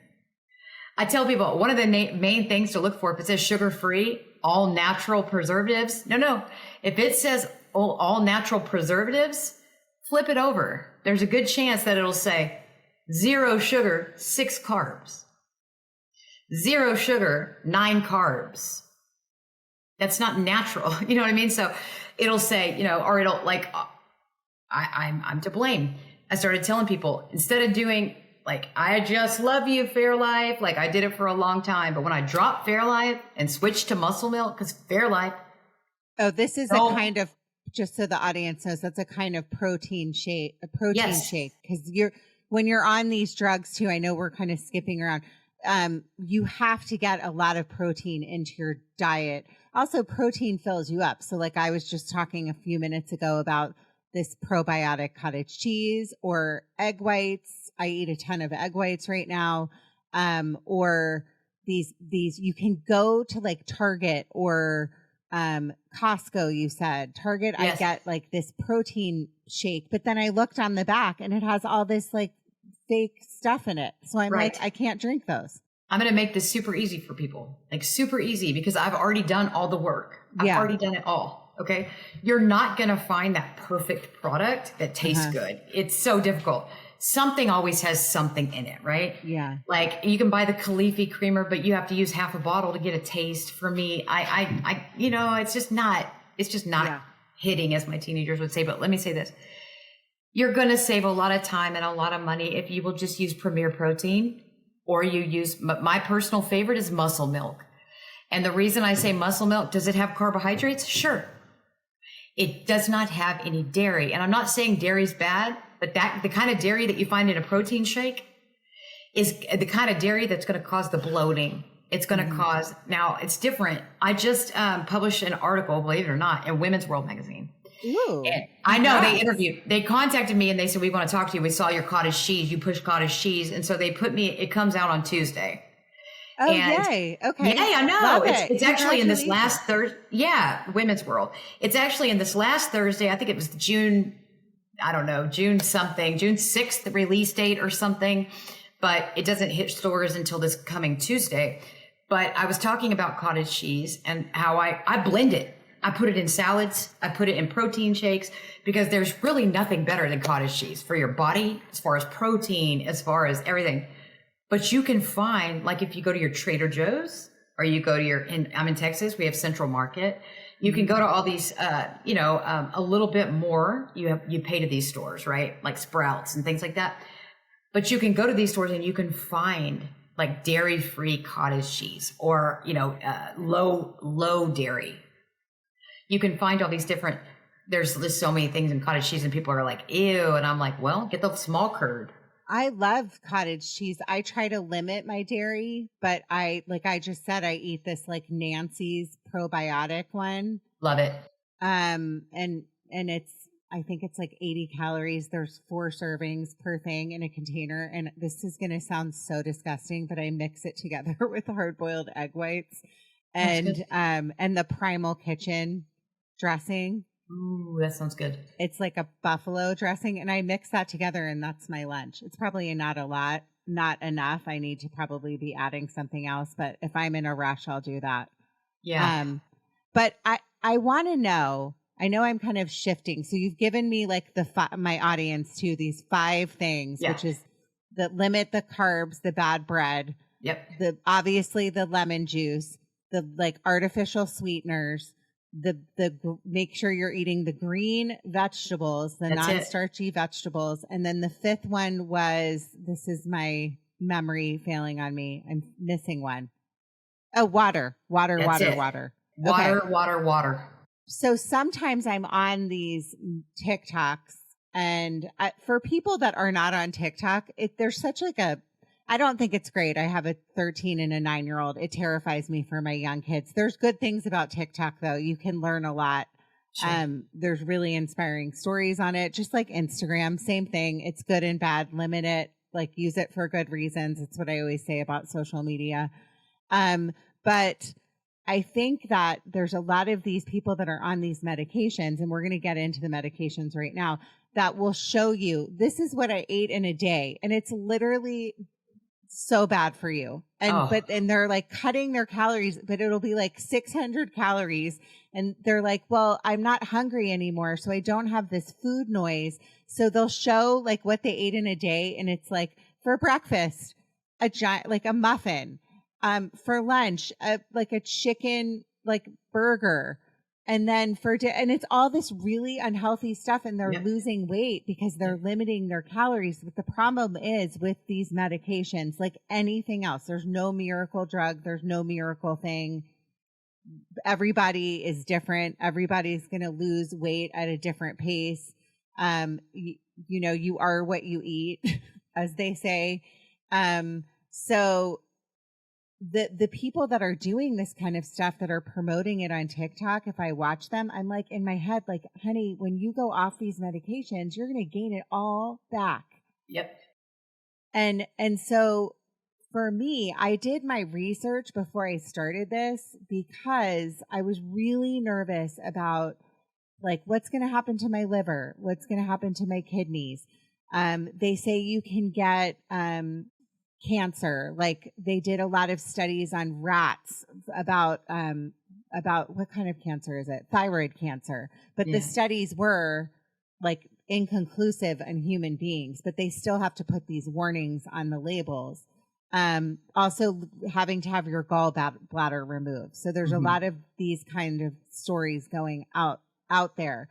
I tell people one of the main things to look for, if it says sugar-free, all natural preservatives. No. If it says all natural preservatives, flip it over. There's a good chance that it'll say 0 sugar, 6 carbs. 0 sugar, 9 carbs. That's not natural. You know what I mean? So it'll say, or it'll like, I'm to blame. I started telling people, instead of doing I just love you, Fairlife. I did it for a long time. But when I dropped Fairlife and switched to muscle milk, because Fairlife. Oh, this is a kind of, just so the audience knows, that's a kind of protein shake, shake. Because when you're on these drugs too, I know we're kind of skipping around. You have to get a lot of protein into your diet. Also, protein fills you up. So I was just talking a few minutes ago about this probiotic cottage cheese or egg whites. I eat a ton of egg whites right now. Or these, you can go to Target or, Costco, you said. Target, yes. I get this protein shake, but then I looked on the back and it has all this fake stuff in it. So I'm I can't drink those. I'm going to make this super easy for people, super easy, because I've already done all the work. I've already done it all. Okay. You're not going to find that perfect product that tastes good. It's so difficult. Something always has something in it, right? Yeah. You can buy the Khalifi creamer, but you have to use half a bottle to get a taste. For me, I it's just not hitting, as my teenagers would say. But let me say this. You're going to save a lot of time and a lot of money if you will just use Premier Protein, or you use, my personal favorite is muscle milk. And the reason I say muscle milk, does it have carbohydrates? Sure. It does not have any dairy. And I'm not saying dairy's bad. but the kind of dairy that you find in a protein shake is the kind of dairy that's going to cause the bloating. It's going to cause, now it's different. I just published an article, believe it or not, in Women's World magazine. Ooh, and I know they contacted me and they said, we want to talk to you. We saw your cottage cheese. You push cottage cheese. And so they put me, it comes out on Tuesday. Oh, yay. Okay. Yay, I know. Love it's actually in this last Thursday. Yeah, Women's World. It's actually in this last Thursday. I think it was June something, June 6th, the release date or something. But it doesn't hit stores until this coming Tuesday. But I was talking about cottage cheese and how I blend it. I put it in salads. I put it in protein shakes because there's really nothing better than cottage cheese for your body, as far as protein, as far as everything. But you can find, like if you go to your Trader Joe's or you go to I'm in Texas, we have Central Market. You can go to all these, a little bit more. You pay to these stores, right? Like Sprouts and things like that. But you can go to these stores and you can find like dairy-free cottage cheese or, low dairy. You can find all these different, there's just so many things in cottage cheese and people are like, ew. And I'm like, well, get the small curd. I love cottage cheese. I try to limit my dairy, but I just said, I eat this like Nancy's probiotic one. Love it. And I think it's like 80 calories. There's 4 servings per thing in a container. And this is going to sound so disgusting, but I mix it together with hard boiled egg whites and the Primal Kitchen dressing. Ooh, that sounds good. It's like a buffalo dressing, and I mix that together, and that's my lunch. It's probably not enough. I need to probably be adding something else, but if I'm in a rush, I'll do that. Yeah. But I want to know, I know I'm kind of shifting. So you've given me like my audience to these 5 things, which is the limit the carbs, the bad bread. Yep. Obviously the lemon juice, the like artificial sweeteners, the make sure you're eating the green vegetables, the non-starchy vegetables. And then the 5th one was, this is my memory failing on me. I'm missing one. Oh, water. Water. So sometimes I'm on these TikToks, and for people that are not on TikTok, there's such like I don't think it's great. I have a 13 and a 9-year-old. It terrifies me for my young kids. There's good things about TikTok though. You can learn a lot. Sure. There's really inspiring stories on it. Just like Instagram, same thing. It's good and bad. Limit it, like use it for good reasons. It's what I always say about social media. But I think that there's a lot of these people that are on these medications, and we're going to get into the medications right now, that will show you, this is what I ate in a day. And it's literally so bad for you. And they're like cutting their calories, but it'll be like 600 calories. And they're like, well, I'm not hungry anymore, so I don't have this food noise. So they'll show like what they ate in a day. And it's like for breakfast, like a muffin, for lunch, like a chicken, like burger. And then and it's all this really unhealthy stuff, and they're losing weight because they're limiting their calories. But the problem is with these medications, like anything else, there's no miracle drug. There's no miracle thing. Everybody is different. Everybody's going to lose weight at a different pace. You are what you eat, as they say. So the people that are doing this kind of stuff, that are promoting it on TikTok, if I watch them, I'm like in my head, like, honey, when you go off these medications, you're going to gain it all back. Yep. And so for me, I did my research before I started this because I was really nervous about like, what's going to happen to my liver? What's going to happen to my kidneys? They say you can get, cancer. Like they did a lot of studies on rats about what kind of cancer is it? Thyroid cancer. But the studies were like inconclusive on human beings, but they still have to put these warnings on the labels. Also having to have your gallbladder removed. So there's a lot of these kind of stories going out there.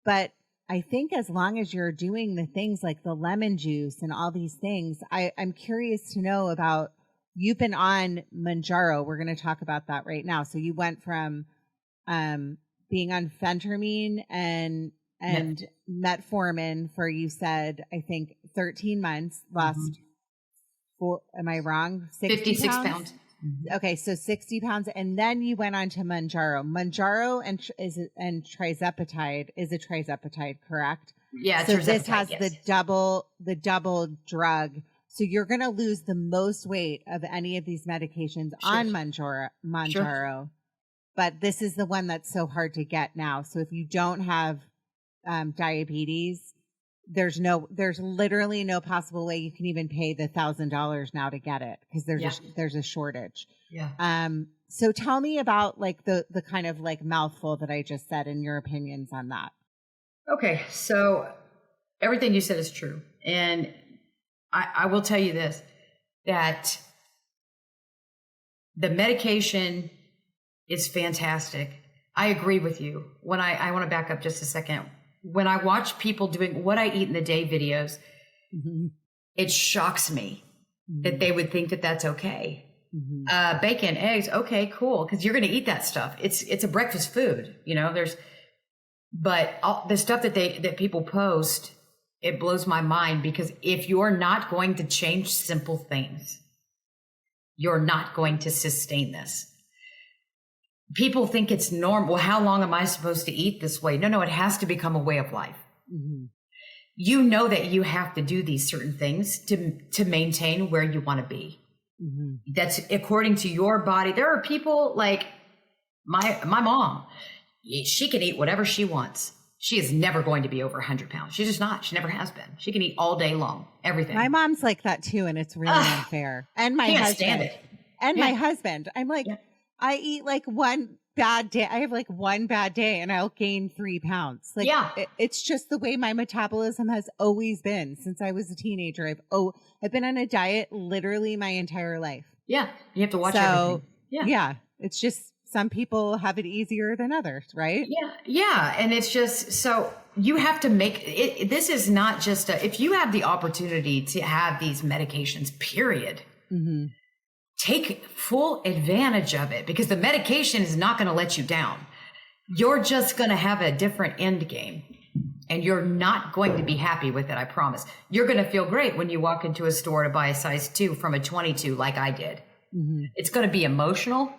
But I think as long as you're doing the things like the lemon juice and all these things, I'm curious to know about, you've been on Mounjaro. We're going to talk about that right now. So you went from being on phentermine and and metformin for, you said, I think 13 months, lost am I wrong? 56 pounds. Okay, so 60 pounds, and then you went on to Manjaro. Manjaro and trizepatide is a trizepatide, correct? Yeah. So this has the double drug. So you're going to lose the most weight of any of these medications on Manjaro. Sure. But this is the one that's so hard to get now. So if you don't have diabetes, there's literally no possible way you can even pay the $1,000 now to get it, because there's a shortage. Yeah. So tell me about like the kind of like mouthful that I just said and your opinions on that. Okay. So everything you said is true. And I will tell you this, that the medication is fantastic. I agree with you. When I want to back up just a second. When I watch people doing what I eat in the day videos, it shocks me that they would think that that's okay. Bacon, eggs, okay, cool, because you're going to eat that stuff. It's a breakfast food, but all the stuff that people post, it blows my mind, because if you're not going to change simple things, you're not going to sustain this. People think it's normal. Well, how long am I supposed to eat this way? No, it has to become a way of life. You know that you have to do these certain things to maintain where you want to be. That's according to your body. There are people like my mom. She can eat whatever she wants. She is never going to be over 100 pounds. She's just not. She never has been. She can eat all day long, everything. My mom's like that too, and it's really unfair. And my husband. Stand it. And my husband. I'm like, I eat like one bad day. I have like one bad day and I'll gain 3 pounds. Like, it's just the way my metabolism has always been since I was a teenager. I've been on a diet literally my entire life. Yeah. You have to watch everything. Yeah. It's just some people have it easier than others, right? Yeah. Yeah. And it's just, so you have to make it. This is not just if you have the opportunity to have these medications, period. Take full advantage of it, because the medication is not going to let you down. You're just going to have a different end game, and you're not going to be happy with it. I promise. You're going to feel great when you walk into a store to buy a size 2 from a 22 like I did. It's going to be emotional,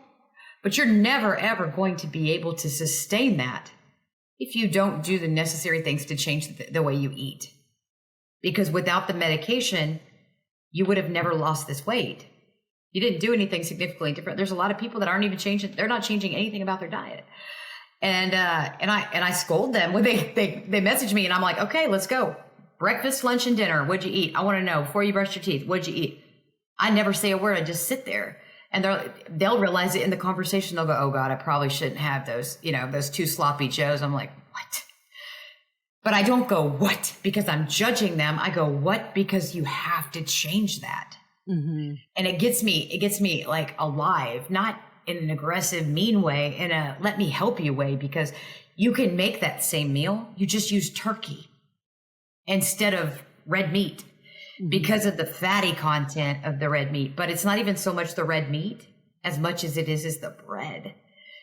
but you're never, ever going to be able to sustain that if you don't do the necessary things to change the way you eat. Because without the medication, you would have never lost this weight. You didn't do anything significantly different. There's a lot of people that aren't even changing. They're not changing anything about their diet. And I scold them when they message me, and I'm like, okay, let's go. Breakfast, lunch, and dinner. What'd you eat? I want to know before you brush your teeth. What'd you eat? I never say a word. I just sit there, and they'll realize it in the conversation. They'll go, oh God, I probably shouldn't have those, those 2 sloppy Joes. I'm like, what? But I don't go, what? Because I'm judging them. I go, what? Because you have to change that. And it gets me like alive, not in an aggressive, mean way, in a let me help you way, because you can make that same meal. You just use turkey instead of red meat because of the fatty content of the red meat. But it's not even so much the red meat as much as it is the bread.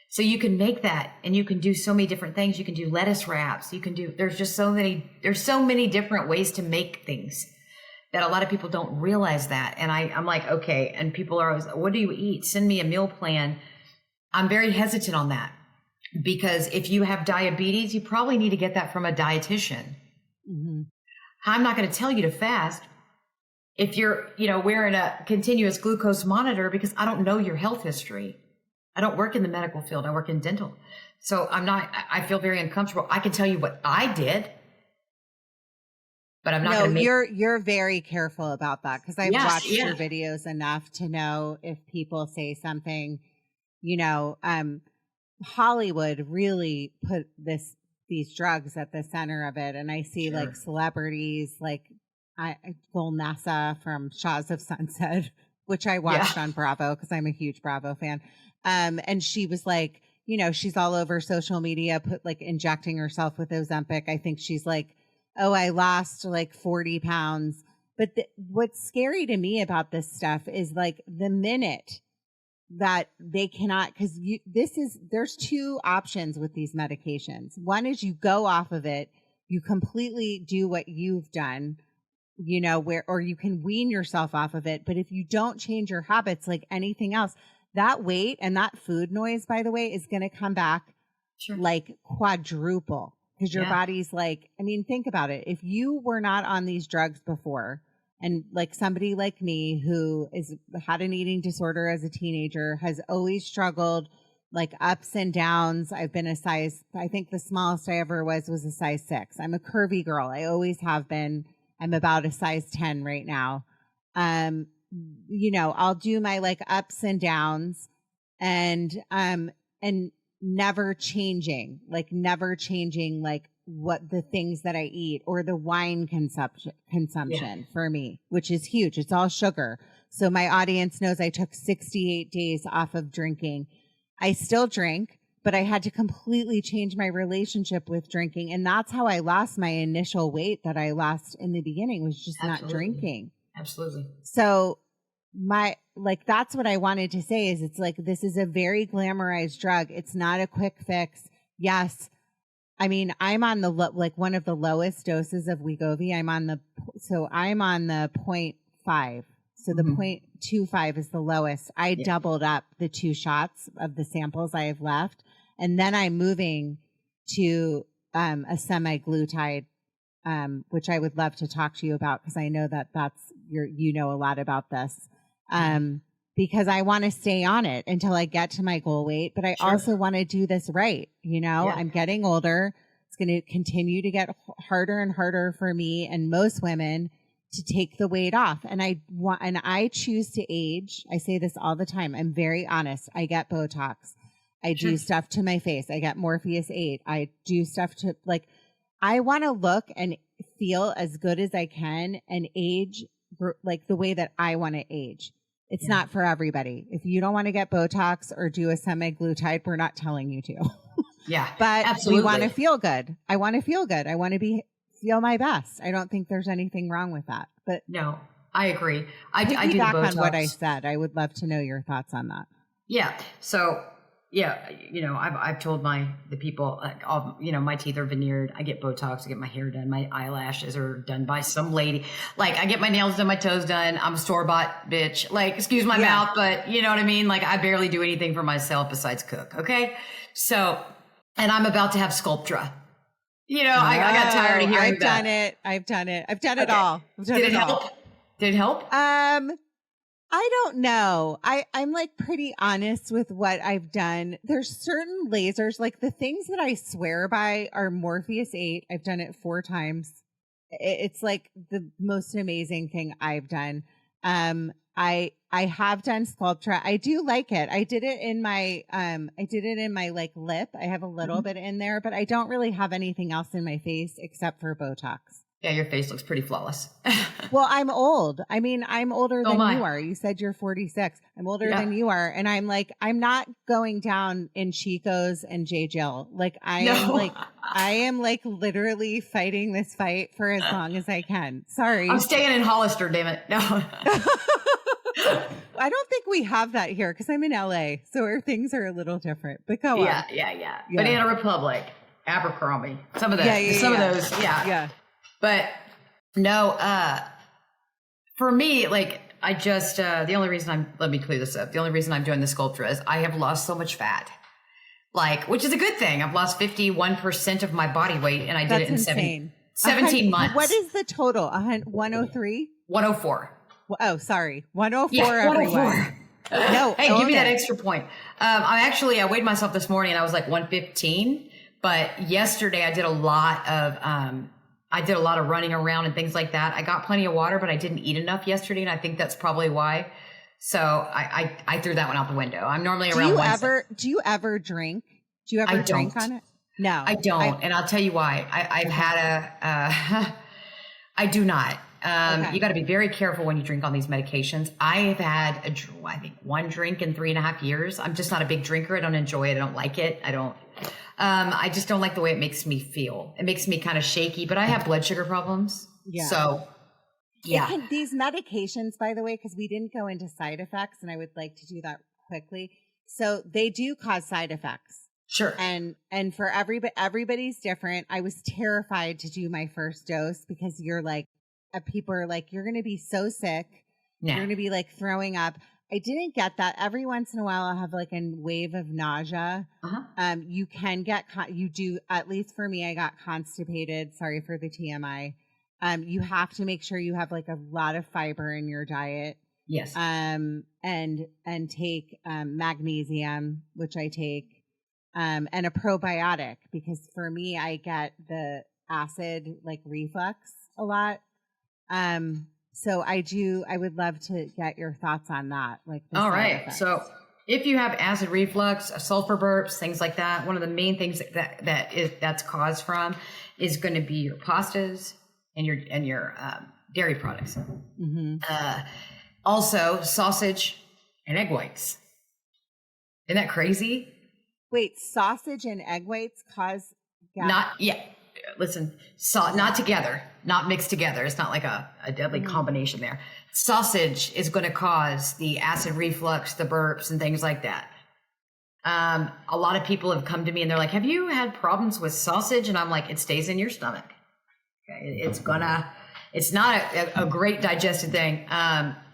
So you can make that, and you can do so many different things. You can do lettuce wraps. There's so many different ways to make things that a lot of people don't realize that. And I'm like, okay. And people are always, what do you eat? Send me a meal plan. I'm very hesitant on that, because if you have diabetes, you probably need to get that from a dietitian. I'm not going to tell you to fast if you're, wearing a continuous glucose monitor, because I don't know your health history. I don't work in the medical field. I work in dental. So I feel very uncomfortable. I can tell you what I did, but I'm not going to you're very careful about that, because I've watched your videos enough to know if people say something, Hollywood really put these drugs at the center of it. And I see like celebrities like Phil Nessa from Shaws of Sunset, which I watched on Bravo, because I'm a huge Bravo fan. And she was like, she's all over social media, injecting herself with Ozempic. I think she's like, oh, I lost like 40 pounds. But what's scary to me about this stuff is like the minute that they cannot, because there's 2 options with these medications. One is you go off of it you completely do what you've done, you know, or you can wean yourself off of it. But if you don't change your habits, like anything else, that weight and that food noise, by the way, is going to come back like quadruple, because your body's like, I mean, think about it. If you were not on these drugs before, and like somebody like me who had an eating disorder as a teenager, has always struggled, like ups and downs. I've been a size, I think the smallest I ever was a size 6. I'm a curvy girl. I always have been. I'm about a size 10 right now. You know, I'll do my like ups and downs, and never changing like what the things that I eat or the wine consumption for me, which is huge. It's all sugar. So my audience knows I took 68 days off of drinking. I still drink, but I had to completely change my relationship with drinking. And that's how I lost my initial weight that I lost in the beginning, was just not drinking. Absolutely. So that's what I wanted to say is, it's like, this is a very glamorized drug. It's not a quick fix. Yes. I mean, I'm on the one of the lowest doses of Wegovy. I'm on the 0.5. So the 0.25 is the lowest. I doubled up the 2 shots of the samples I have left. And then I'm moving to a semi-glutide, which I would love to talk to you about, because I know that you know a lot about this. Because I want to stay on it until I get to my goal weight, but I also want to do this right. You know, I'm getting older. It's going to continue to get harder and harder for me and most women to take the weight off. And I choose to age. I say this all the time. I'm very honest. I get Botox. I do stuff to my face. I get Morpheus 8. I do stuff to, like, I want to look and feel as good as I can and age like the way that I want to age. It's not for everybody. If you don't want to get Botox or do a semi-glutide, we're not telling you to. But absolutely, we want to feel good. I want to feel good. I want to feel my best. I don't think there's anything wrong with that. But no, I agree. I do the back Botox on what I said. I would love to know your thoughts on that. Yeah. So yeah, you know, I've told the people, like, you know, my teeth are veneered. I get Botox. I get my hair done. My eyelashes are done by some lady. Like, I get my nails done, my toes done. I'm a store-bought bitch. Like, excuse my mouth, but you know what I mean? Like, I barely do anything for myself besides cook. Okay. So, and I'm about to have Sculptra. You know, I got tired of hearing that. I've done it. I've done it all. Did it help? Did it help? I don't know. I'm like pretty honest with what I've done. There's certain lasers, like the things that I swear by are Morpheus 8. I've done it 4 times. It's like the most amazing thing I've done. I have done Sculptra. I do like it. I did it in my like lip. I have a little bit in there, but I don't really have anything else in my face except for Botox. Yeah, your face looks pretty flawless. Well, I'm old. I mean, I'm older than you are. You said you're 46. I'm older than you are. And I'm like, I'm not going down in Chico's and J. Jill. Like, I am like literally fighting this fight for as long as I can. Sorry. I'm staying in Hollister, damn it. No. I don't think we have that here because I'm in LA. So our things are a little different. But go on. Yeah. Banana Republic, Abercrombie. Some of those. Some of those. Yeah. But no, for me, like, I just, the only reason let me clear this up. The only reason I'm doing the Sculptra is I have lost so much fat, like, which is a good thing. I've lost 51% of my body weight, and I did it in 17 months. What is the total? 103? 104. Oh, sorry. 104, everyone. No, hey, give me that extra point. I weighed myself this morning and I was like 115, but yesterday I did a lot of running around and things like that. I got plenty of water, but I didn't eat enough yesterday, and I think that's probably why. So I threw that one out the window. I'm normally around. Do you ever drink? Do you ever drink on it? No, I don't, and I'll tell you why. I've had I do not. You got to be very careful when you drink on these medications. I've had I think 1 drink in 3.5 years. I'm just not a big drinker. I don't enjoy it. I don't like it. I just don't like the way it makes me feel. It makes me kind of shaky, but I have blood sugar problems. Yeah. So, yeah. These medications, by the way, because we didn't go into side effects, and I would like to do that quickly. So they do cause side effects. Sure. And for everybody's different. I was terrified to do my first dose because people are like, you're going to be so sick. Yeah. You're going to be like throwing up. I didn't get that. Every once in a while, I'll have like a wave of nausea. You can get, you do, at least for me, I got constipated. Sorry for the TMI. You have to make sure you have like a lot of fiber in your diet. Yes. And take magnesium, which I take, and a probiotic, because for me, I get the acid like reflux a lot. So I would love to get your thoughts on that. Like, all right. So if you have acid reflux, sulfur burps, things like that, one of the main things that's caused from is going to be your pastas and your dairy products. Mm-hmm. Also sausage and egg whites. Isn't that crazy? Wait, sausage and egg whites cause gas? Listen, not together, not mixed together. It's not like a deadly combination there. Sausage is going to cause the acid reflux, the burps, and things like that. A lot of people have come to me and they're like, have you had problems with sausage? And I'm like, it stays in your stomach. Okay? It's not a great digested thing.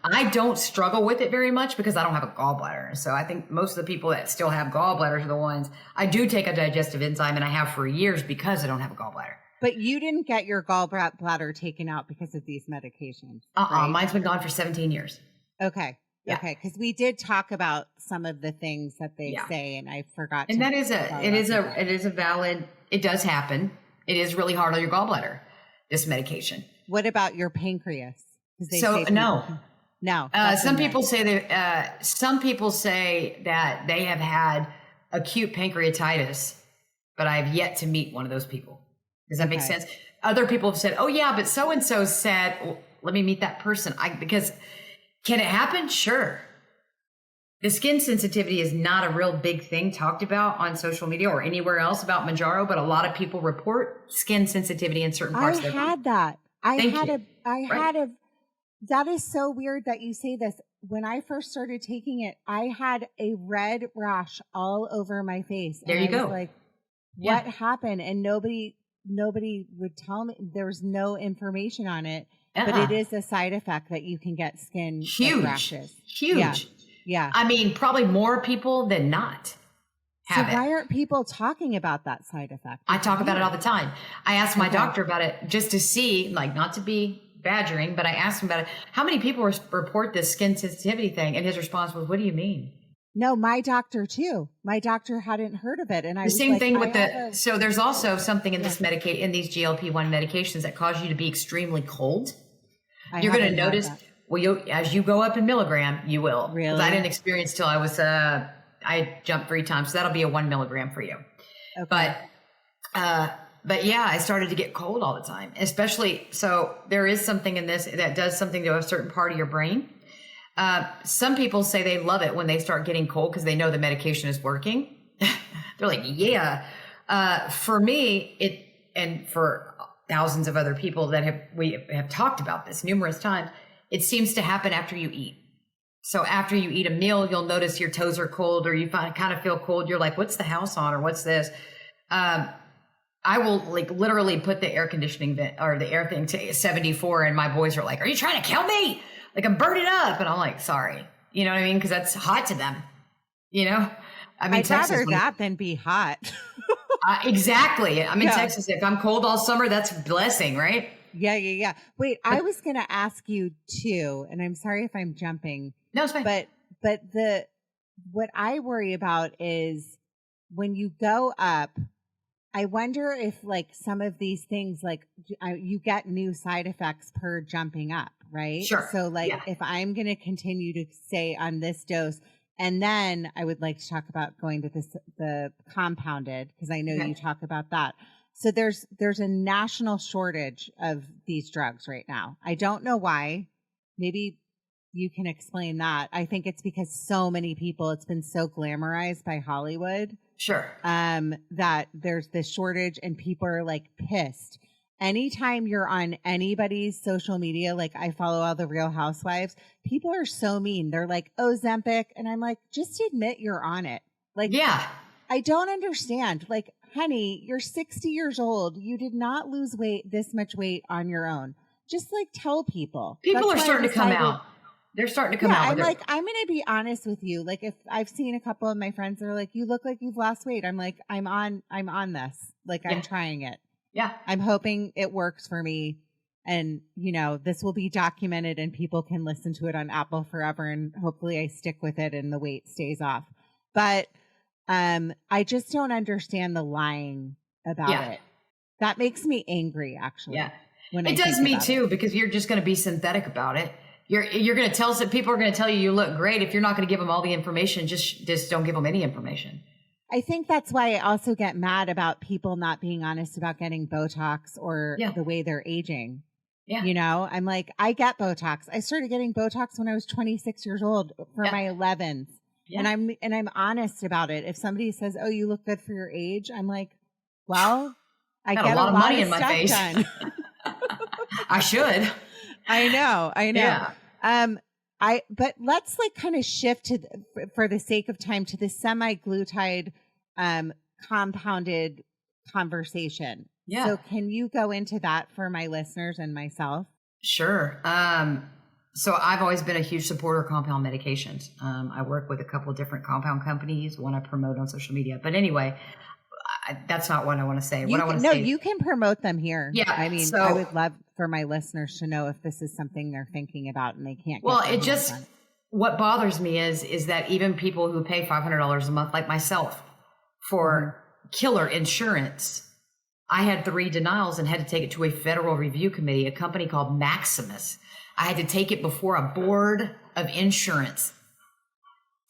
I don't struggle with it very much because I don't have a gallbladder. So I think most of the people that still have gallbladders are the ones. I do take a digestive enzyme, and I have for years because I don't have a gallbladder. But you didn't get your gallbladder taken out because of these medications. Right? Mine's been gone for 17 years. Okay. Yeah. Okay. Because we did talk about some of the things that they say, and I forgot. And it is a valid, it does happen. It is really hard on your gallbladder, this medication. What about your pancreas? No. Some people say that they have had acute pancreatitis, but I've yet to meet one of those people. Does that make sense? Other people have said, oh yeah, but so-and-so said, well, let me meet that person. Because can it happen? Sure. The skin sensitivity is not a real big thing talked about on social media or anywhere else about Mounjaro, but a lot of people report skin sensitivity in certain parts of their body. I had that is so weird that you say this. When I first started taking it, I had a red rash all over my face. There you go. Was like, what happened? And nobody would tell me. There was no information on it, but it is a side effect that you can get skin rashes. Huge. Yeah. I mean, probably more people than not have why aren't people talking about that side effect? I talk about it all the time. I asked my doctor about it just to see, like, not to be badgering, but I asked him about it. How many people report this skin sensitivity thing? And his response was, what do you mean? No, my doctor too. My doctor hadn't heard of it. And I was same like, thing with so there's also something in this in these GLP-1 medications that cause you to be extremely cold. You're going to notice, as you go up in milligram, you will. Really? Because I didn't experience till I was, I jumped 3 times. So that'll be a 1 milligram for you. Okay. But yeah, I started to get cold all the time, especially. So there is something in this that does something to a certain part of your brain. Some people say they love it when they start getting cold because they know the medication is working. They're like, yeah. For me, and for thousands of other people that we have talked about this numerous times, it seems to happen after you eat. So after you eat a meal, you'll notice your toes are cold or you kind of feel cold. You're like, what's the house on or what's this? I will like literally put the air conditioning vent or the air thing to 74 and my boys are like, are you trying to kill me? Like I'm burning up. And I'm like, sorry. You know what I mean? Because that's hot to them. You know? I mean, I'd rather that than be hot. Exactly. I'm in Texas. If I'm cold all summer, that's a blessing, right? Yeah. Wait, I was going to ask you too, and I'm sorry if I'm jumping. No, it's fine. But what I worry about is when you go up, I wonder if like some of these things, like you get new side effects per jumping up, right? Sure. So like if I'm going to continue to stay on this dose, and then I would like to talk about going to the compounded, because I know you talk about that. So there's a national shortage of these drugs right now. I don't know why. Maybe you can explain that. I think it's because so many people, it's been so glamorized by Hollywood. Sure. That there's this shortage and people are like pissed. Anytime you're on anybody's social media, like I follow all the Real Housewives, people are so mean. They're like, oh, Ozempic. And I'm like, just admit you're on it. Like, yeah. I don't understand. Like, honey, you're 60 years old. You did not lose this much weight on your own. Just like tell people. People are starting to come out. They're starting to come out. I'm like, I'm going to be honest with you. Like, if I've seen a couple of my friends that are like, you look like you've lost weight. I'm like, I'm on this. Like, I'm trying it. Yeah. I'm hoping it works for me. And, this will be documented and people can listen to it on Apple forever. And hopefully I stick with it and the weight stays off. But I just don't understand the lying about it. That makes me angry, actually. Yeah. It does me too, because you're just going to be synthetic about it. You're going to tell some people are going to tell you look great. If you're not going to give them all the information, just don't give them any information. I think that's why I also get mad about people not being honest about getting Botox or the way they're aging. Yeah. I'm like, I get Botox. I started getting Botox when I was 26 years old for my 11s. Yeah. And I'm honest about it. If somebody says, "Oh, you look good for your age," I'm like, "Well, I get a lot of money in my face. Done. I should. I know. Yeah. But let's kind of shift for the sake of time to the semi-glutide compounded conversation. Yeah. So can you go into that for my listeners and myself? Sure. So I've always been a huge supporter of compound medications. I work with a couple of different compound companies, one I promote on social media. But anyway, that's not what I want to say. You can promote them here. Yeah. I mean, I would love for my listeners to know if this is something they're thinking about and they can't get what bothers me is that even people who pay $500 a month, like myself, for killer insurance, I had 3 denials and had to take it to a federal review committee, a company called Maximus. I had to take it before a board of insurance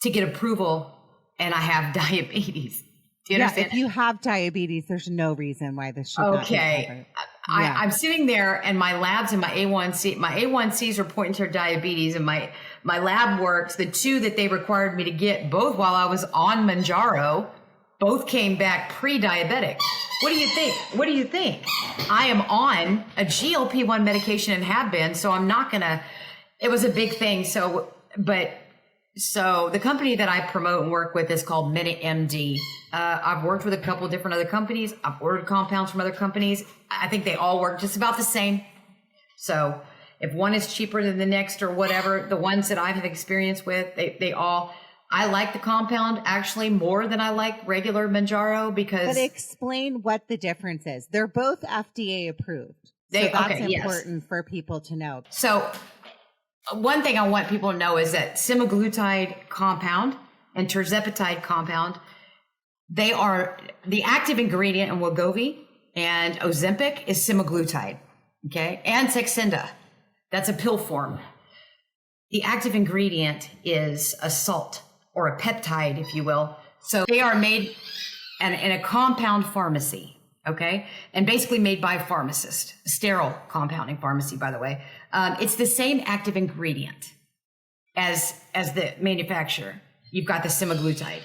to get approval, and I have diabetes. Do you understand? If you have diabetes, there's no reason why this should not be covered. I'm sitting there, and my labs and my A1Cs are pointing to diabetes, and my lab works. The 2 that they required me to get, both while I was on Mounjaro, both came back pre-diabetic. What do you think? I am on a GLP-1 medication and have been, so I'm not gonna. It was a big thing. So the company that I promote and work with is called MiniMD. I've worked with a couple different other companies. I've ordered compounds from other companies. I think they all work just about the same. So if one is cheaper than the next or whatever, the ones that I have experience with, they all, I like the compound actually more than I like regular Mounjaro because. But explain what the difference is. They're both FDA approved. So that's important for people to know. So one thing I want people to know is that semaglutide compound and tirzepatide compound, they are the active ingredient in Wegovy and Ozempic is semaglutide, okay? And Saxenda, that's a pill form. The active ingredient is a salt or a peptide, if you will. So they are made in a compound pharmacy, okay? And basically made by a pharmacist, a sterile compounding pharmacy, by the way. It's the same active ingredient as the manufacturer. You've got the semaglutide.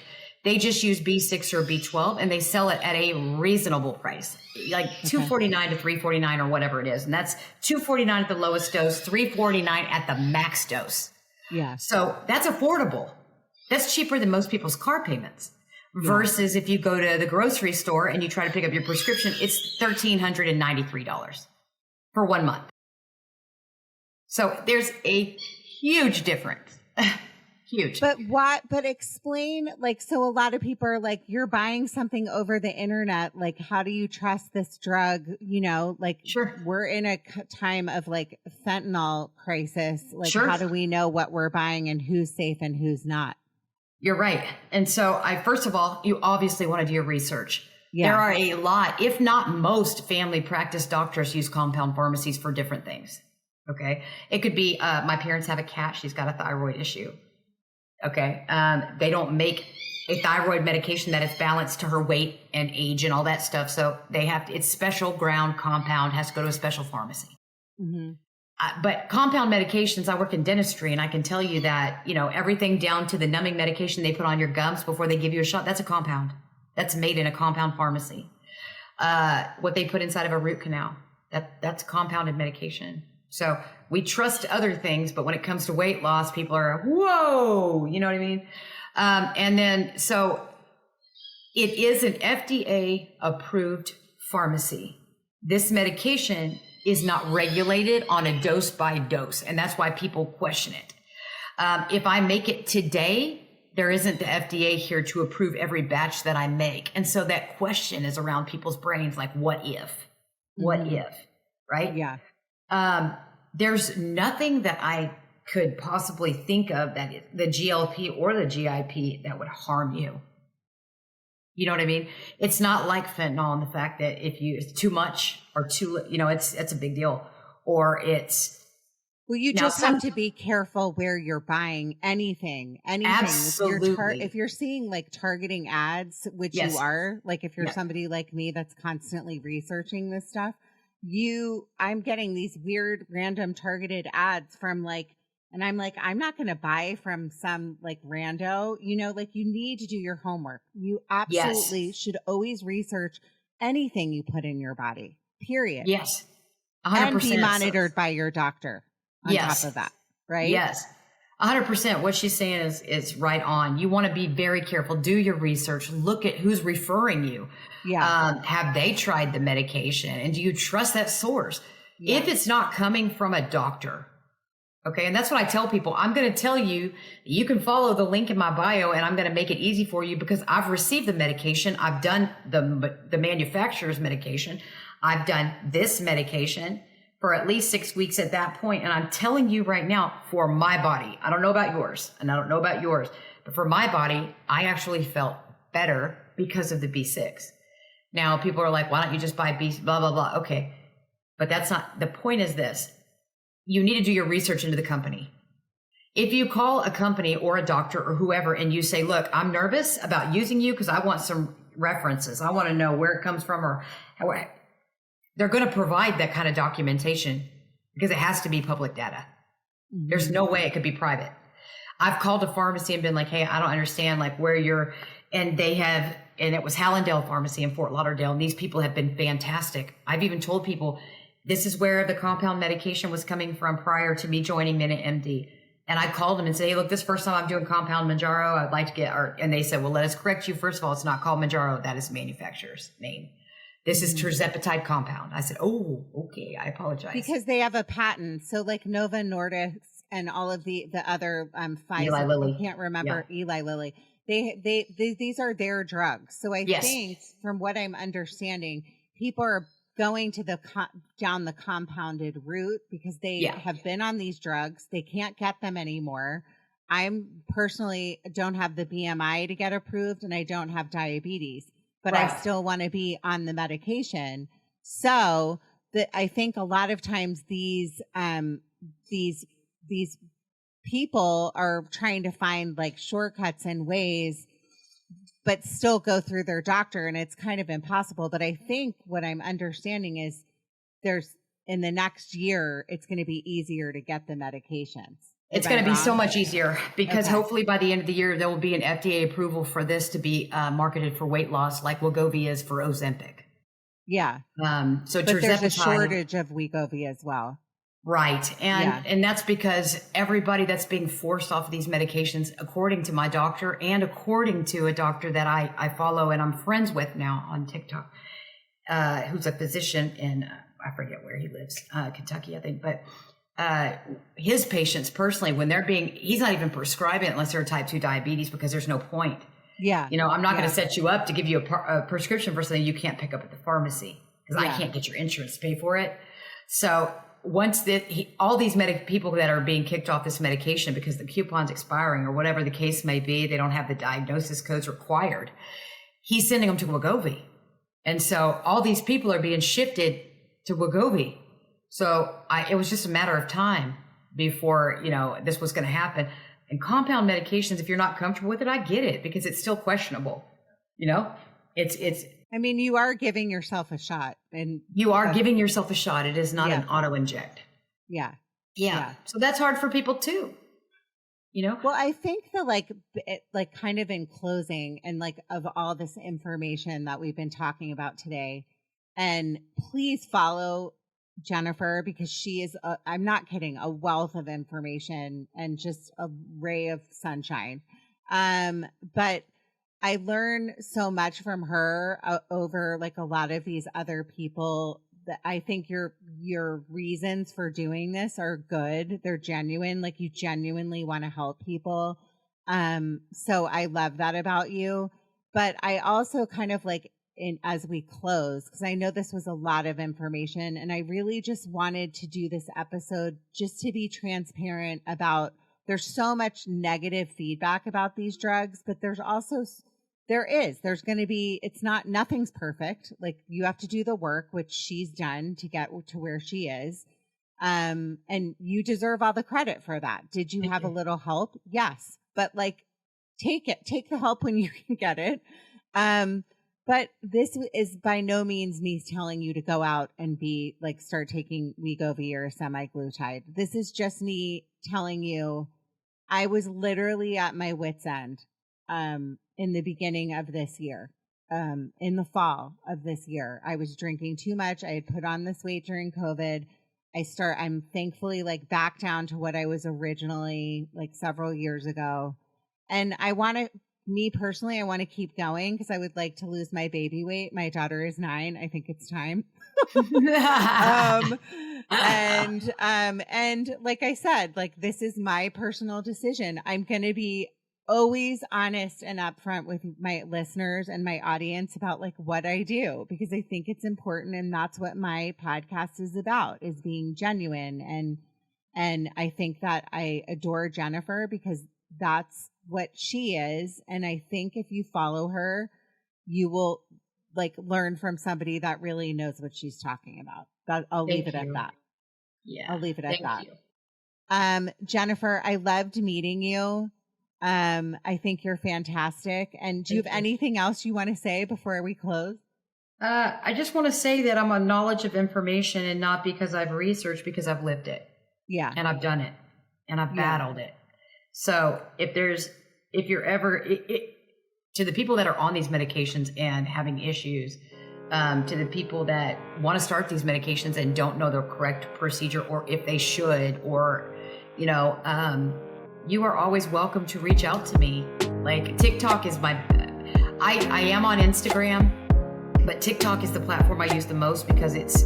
They just use B6 or B12 and they sell it at a reasonable price, like $249 to $349 or whatever it is. And that's $249 at the lowest dose, $349 at the max dose. Yeah. So that's affordable. That's cheaper than most people's car payments. Versus if you go to the grocery store and you try to pick up your prescription, it's $1,393 for 1 month. So there's a huge difference. Huge. But explain, so a lot of people are like, you're buying something over the internet. Like, how do you trust this drug? Sure. We're in a time of fentanyl crisis. Sure. How do we know what we're buying and who's safe and who's not? You're right. And so first of all, you obviously want to do your research. Yeah. There are a lot, if not most family practice doctors use compound pharmacies for different things. Okay. It could be, my parents have a cat. She's got a thyroid issue. Okay. They don't make a thyroid medication that is balanced to her weight and age and all that stuff. So it's special ground compound, has to go to a special pharmacy. Mm-hmm. But compound medications, I work in dentistry and I can tell you that, everything down to the numbing medication they put on your gums before they give you a shot, that's a compound. That's made in a compound pharmacy. What they put inside of a root canal, that's compounded medication. So we trust other things, but when it comes to weight loss, people are, whoa, you know what I mean? And then, so It is an FDA approved pharmacy. This medication is not regulated on a dose by dose, and that's why people question it. If I make it today, there isn't the FDA here to approve every batch that I make. And so that question is around people's brains, like, what if? What if? Right? Yeah. There's nothing that I could possibly think of that the GLP or the GIP that would harm you. You know what I mean? It's not like fentanyl and the fact that if it's too much or too, it's a big deal. Or it's, well, you just have to be careful where you're buying anything. Absolutely. If you're seeing like targeting ads, which you are, like if you're somebody like me that's constantly researching this stuff, I'm getting these weird random targeted ads from like, and I'm like, I'm not going to buy from some like rando, like you need to do your homework. You absolutely should always research anything you put in your body, period. Yes. 100%. And be monitored by your doctor on top of that, right? Yes. 100%. What she's saying is right on. You want to be very careful. Do your research. Look at who's referring you. Yeah. Have they tried the medication? And do you trust that source? Yeah. If it's not coming from a doctor, okay, and that's what I tell people. I'm going to tell you, you can follow the link in my bio, and I'm going to make it easy for you because I've received the medication. I've done the manufacturer's medication. I've done this medication for at least 6 weeks at that point. And I'm telling you right now, for my body, I don't know about yours, and I don't know about yours, but for my body, I actually felt better because of the B6. Now, people are like, why don't you just buy B, blah, blah, blah. Okay, but that's not, the point is this. You need to do your research into the company. If you call a company or a doctor or whoever and you say, look, I'm nervous about using you because I want some references. I want to know where it comes from or how, they're going to provide that kind of documentation because it has to be public data. There's no way it could be private. I've called a pharmacy and been like, hey, I don't understand like where you're, and they have, and it was Hallandale Pharmacy in Fort Lauderdale. And these people have been fantastic. I've even told people, this is where the compound medication was coming from prior to me joining Minute MD. And I called them and said, hey, look, this first time I'm doing compound Manjaro, I'd like to get, and they said, well, let us correct you. First of all, it's not called Manjaro. That is the manufacturer's name. This is terzepatide compound. I said, oh, okay. I apologize. Because they have a patent. So like Nova Nordisk and all of the other Pfizer, Eli Lilly. I can't remember, Eli Lilly. These are their drugs. So I think from what I'm understanding, people are going to down the compounded route because they have been on these drugs. They can't get them anymore. I'm personally don't have the BMI to get approved and I don't have diabetes, but I still want to be on the medication. So I think a lot of times these people are trying to find like shortcuts and ways but still go through their doctor, and it's kind of impossible. But I think what I'm understanding is in the next year, it's going to be easier to get the medications. It's going to be so much easier because hopefully by the end of the year, there will be an FDA approval for this to be marketed for weight loss like Wegovy is for Ozempic. Yeah. So but there's a shortage of Wegovy as well. Right. And that's because everybody that's being forced off of these medications, according to my doctor and according to a doctor that I follow and I'm friends with now on TikTok, who's a physician in, I forget where he lives, Kentucky, I think. But his patients personally, when he's not even prescribing it unless they're type 2 diabetes because there's no point. Yeah. I'm not going to set you up to give you a prescription for something you can't pick up at the pharmacy because I can't get your insurance to pay for it. So once all these people that are being kicked off this medication because the coupon's expiring or whatever the case may be, they don't have the diagnosis codes required. He's sending them to Wegovy. And so all these people are being shifted to Wegovy. So it was just a matter of time before, this was going to happen. And compound medications, if you're not comfortable with it, I get it because it's still questionable. It's I mean, you are giving yourself a shot, and you are giving yourself a shot. It is not an auto inject. Yeah. So that's hard for people too. Well, I think that kind of in closing and of all this information that we've been talking about today, and please follow Jennifer because she is, I'm not kidding, a wealth of information and just a ray of sunshine. But I learn so much from her over like a lot of these other people. That I think your reasons for doing this are good. They're genuine. Like you genuinely want to help people. So I love that about you. But I also kind of like as we close, because I know this was a lot of information, and I really just wanted to do this episode just to be transparent about. There's so much negative feedback about these drugs, but there's going to be, nothing's perfect. Like you have to do the work, which she's done to get to where she is. And you deserve all the credit for that. Did you have a little help? Yes. But like, take the help when you can get it. But this is by no means me telling you to go out and start taking Wegovy or semaglutide. This is just me telling you, I was literally at my wit's end in the beginning of this year, in the fall of this year. I was drinking too much. I had put on this weight during COVID. I'm thankfully like back down to what I was originally like several years ago. And I want to keep going because I would like to lose my baby weight. My daughter is 9. I think it's time. And like I said, like this is my personal decision. I'm going to be always honest and upfront with my listeners and my audience about like what I do, because I think it's important. And that's what my podcast is about, is being genuine. And I think that I adore Jennifer because that's what she is. And I think if you follow her, you will like learn from somebody that really knows what she's talking about. I'll leave it at that. Yeah. I'll leave it at that. Jennifer, I loved meeting you. I think you're fantastic. And do you have anything else you want to say before we close? I just want to say that I'm a knowledge of information, and not because I've researched, because I've lived it. Yeah. And I've done it and I've battled it. So if you're ever, to the people that are on these medications and having issues, to the people that want to start these medications and don't know the correct procedure, or if they should, or, you are always welcome to reach out to me. Like TikTok is I am on Instagram, but TikTok is the platform I use the most because it's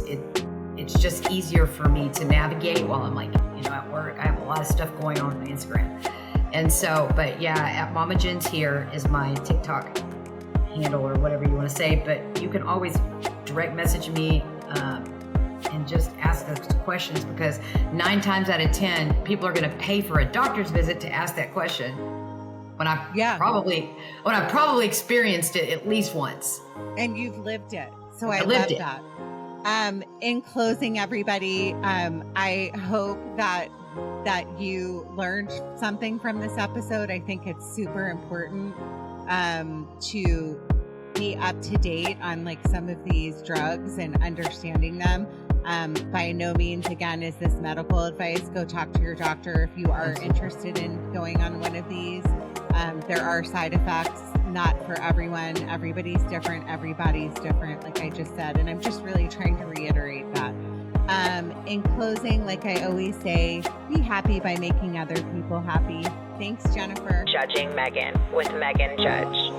just easier for me to navigate while I'm at work. I have a lot of stuff going on Instagram. And so, but yeah, at Mama Jen's here is my TikTok handle, or whatever you want to say, but you can always direct message me and just ask those questions, because 9 times out of 10, people are going to pay for a doctor's visit to ask that question when I've probably experienced it at least once. And you've lived it. So I love that. In closing, everybody, I hope that you learned something from this episode. I think it's super important to be up to date on like some of these drugs and understanding them. By no means, again, is this medical advice. Go talk to your doctor if you are interested in going on one of these. There are side effects, not for everyone. Everybody's different. Everybody's different, like I just said. And I'm just really trying to reiterate that. In closing, like I always say, be happy by making other people happy. Thanks, Jennifer. Judging Meghan with Meghan Judge.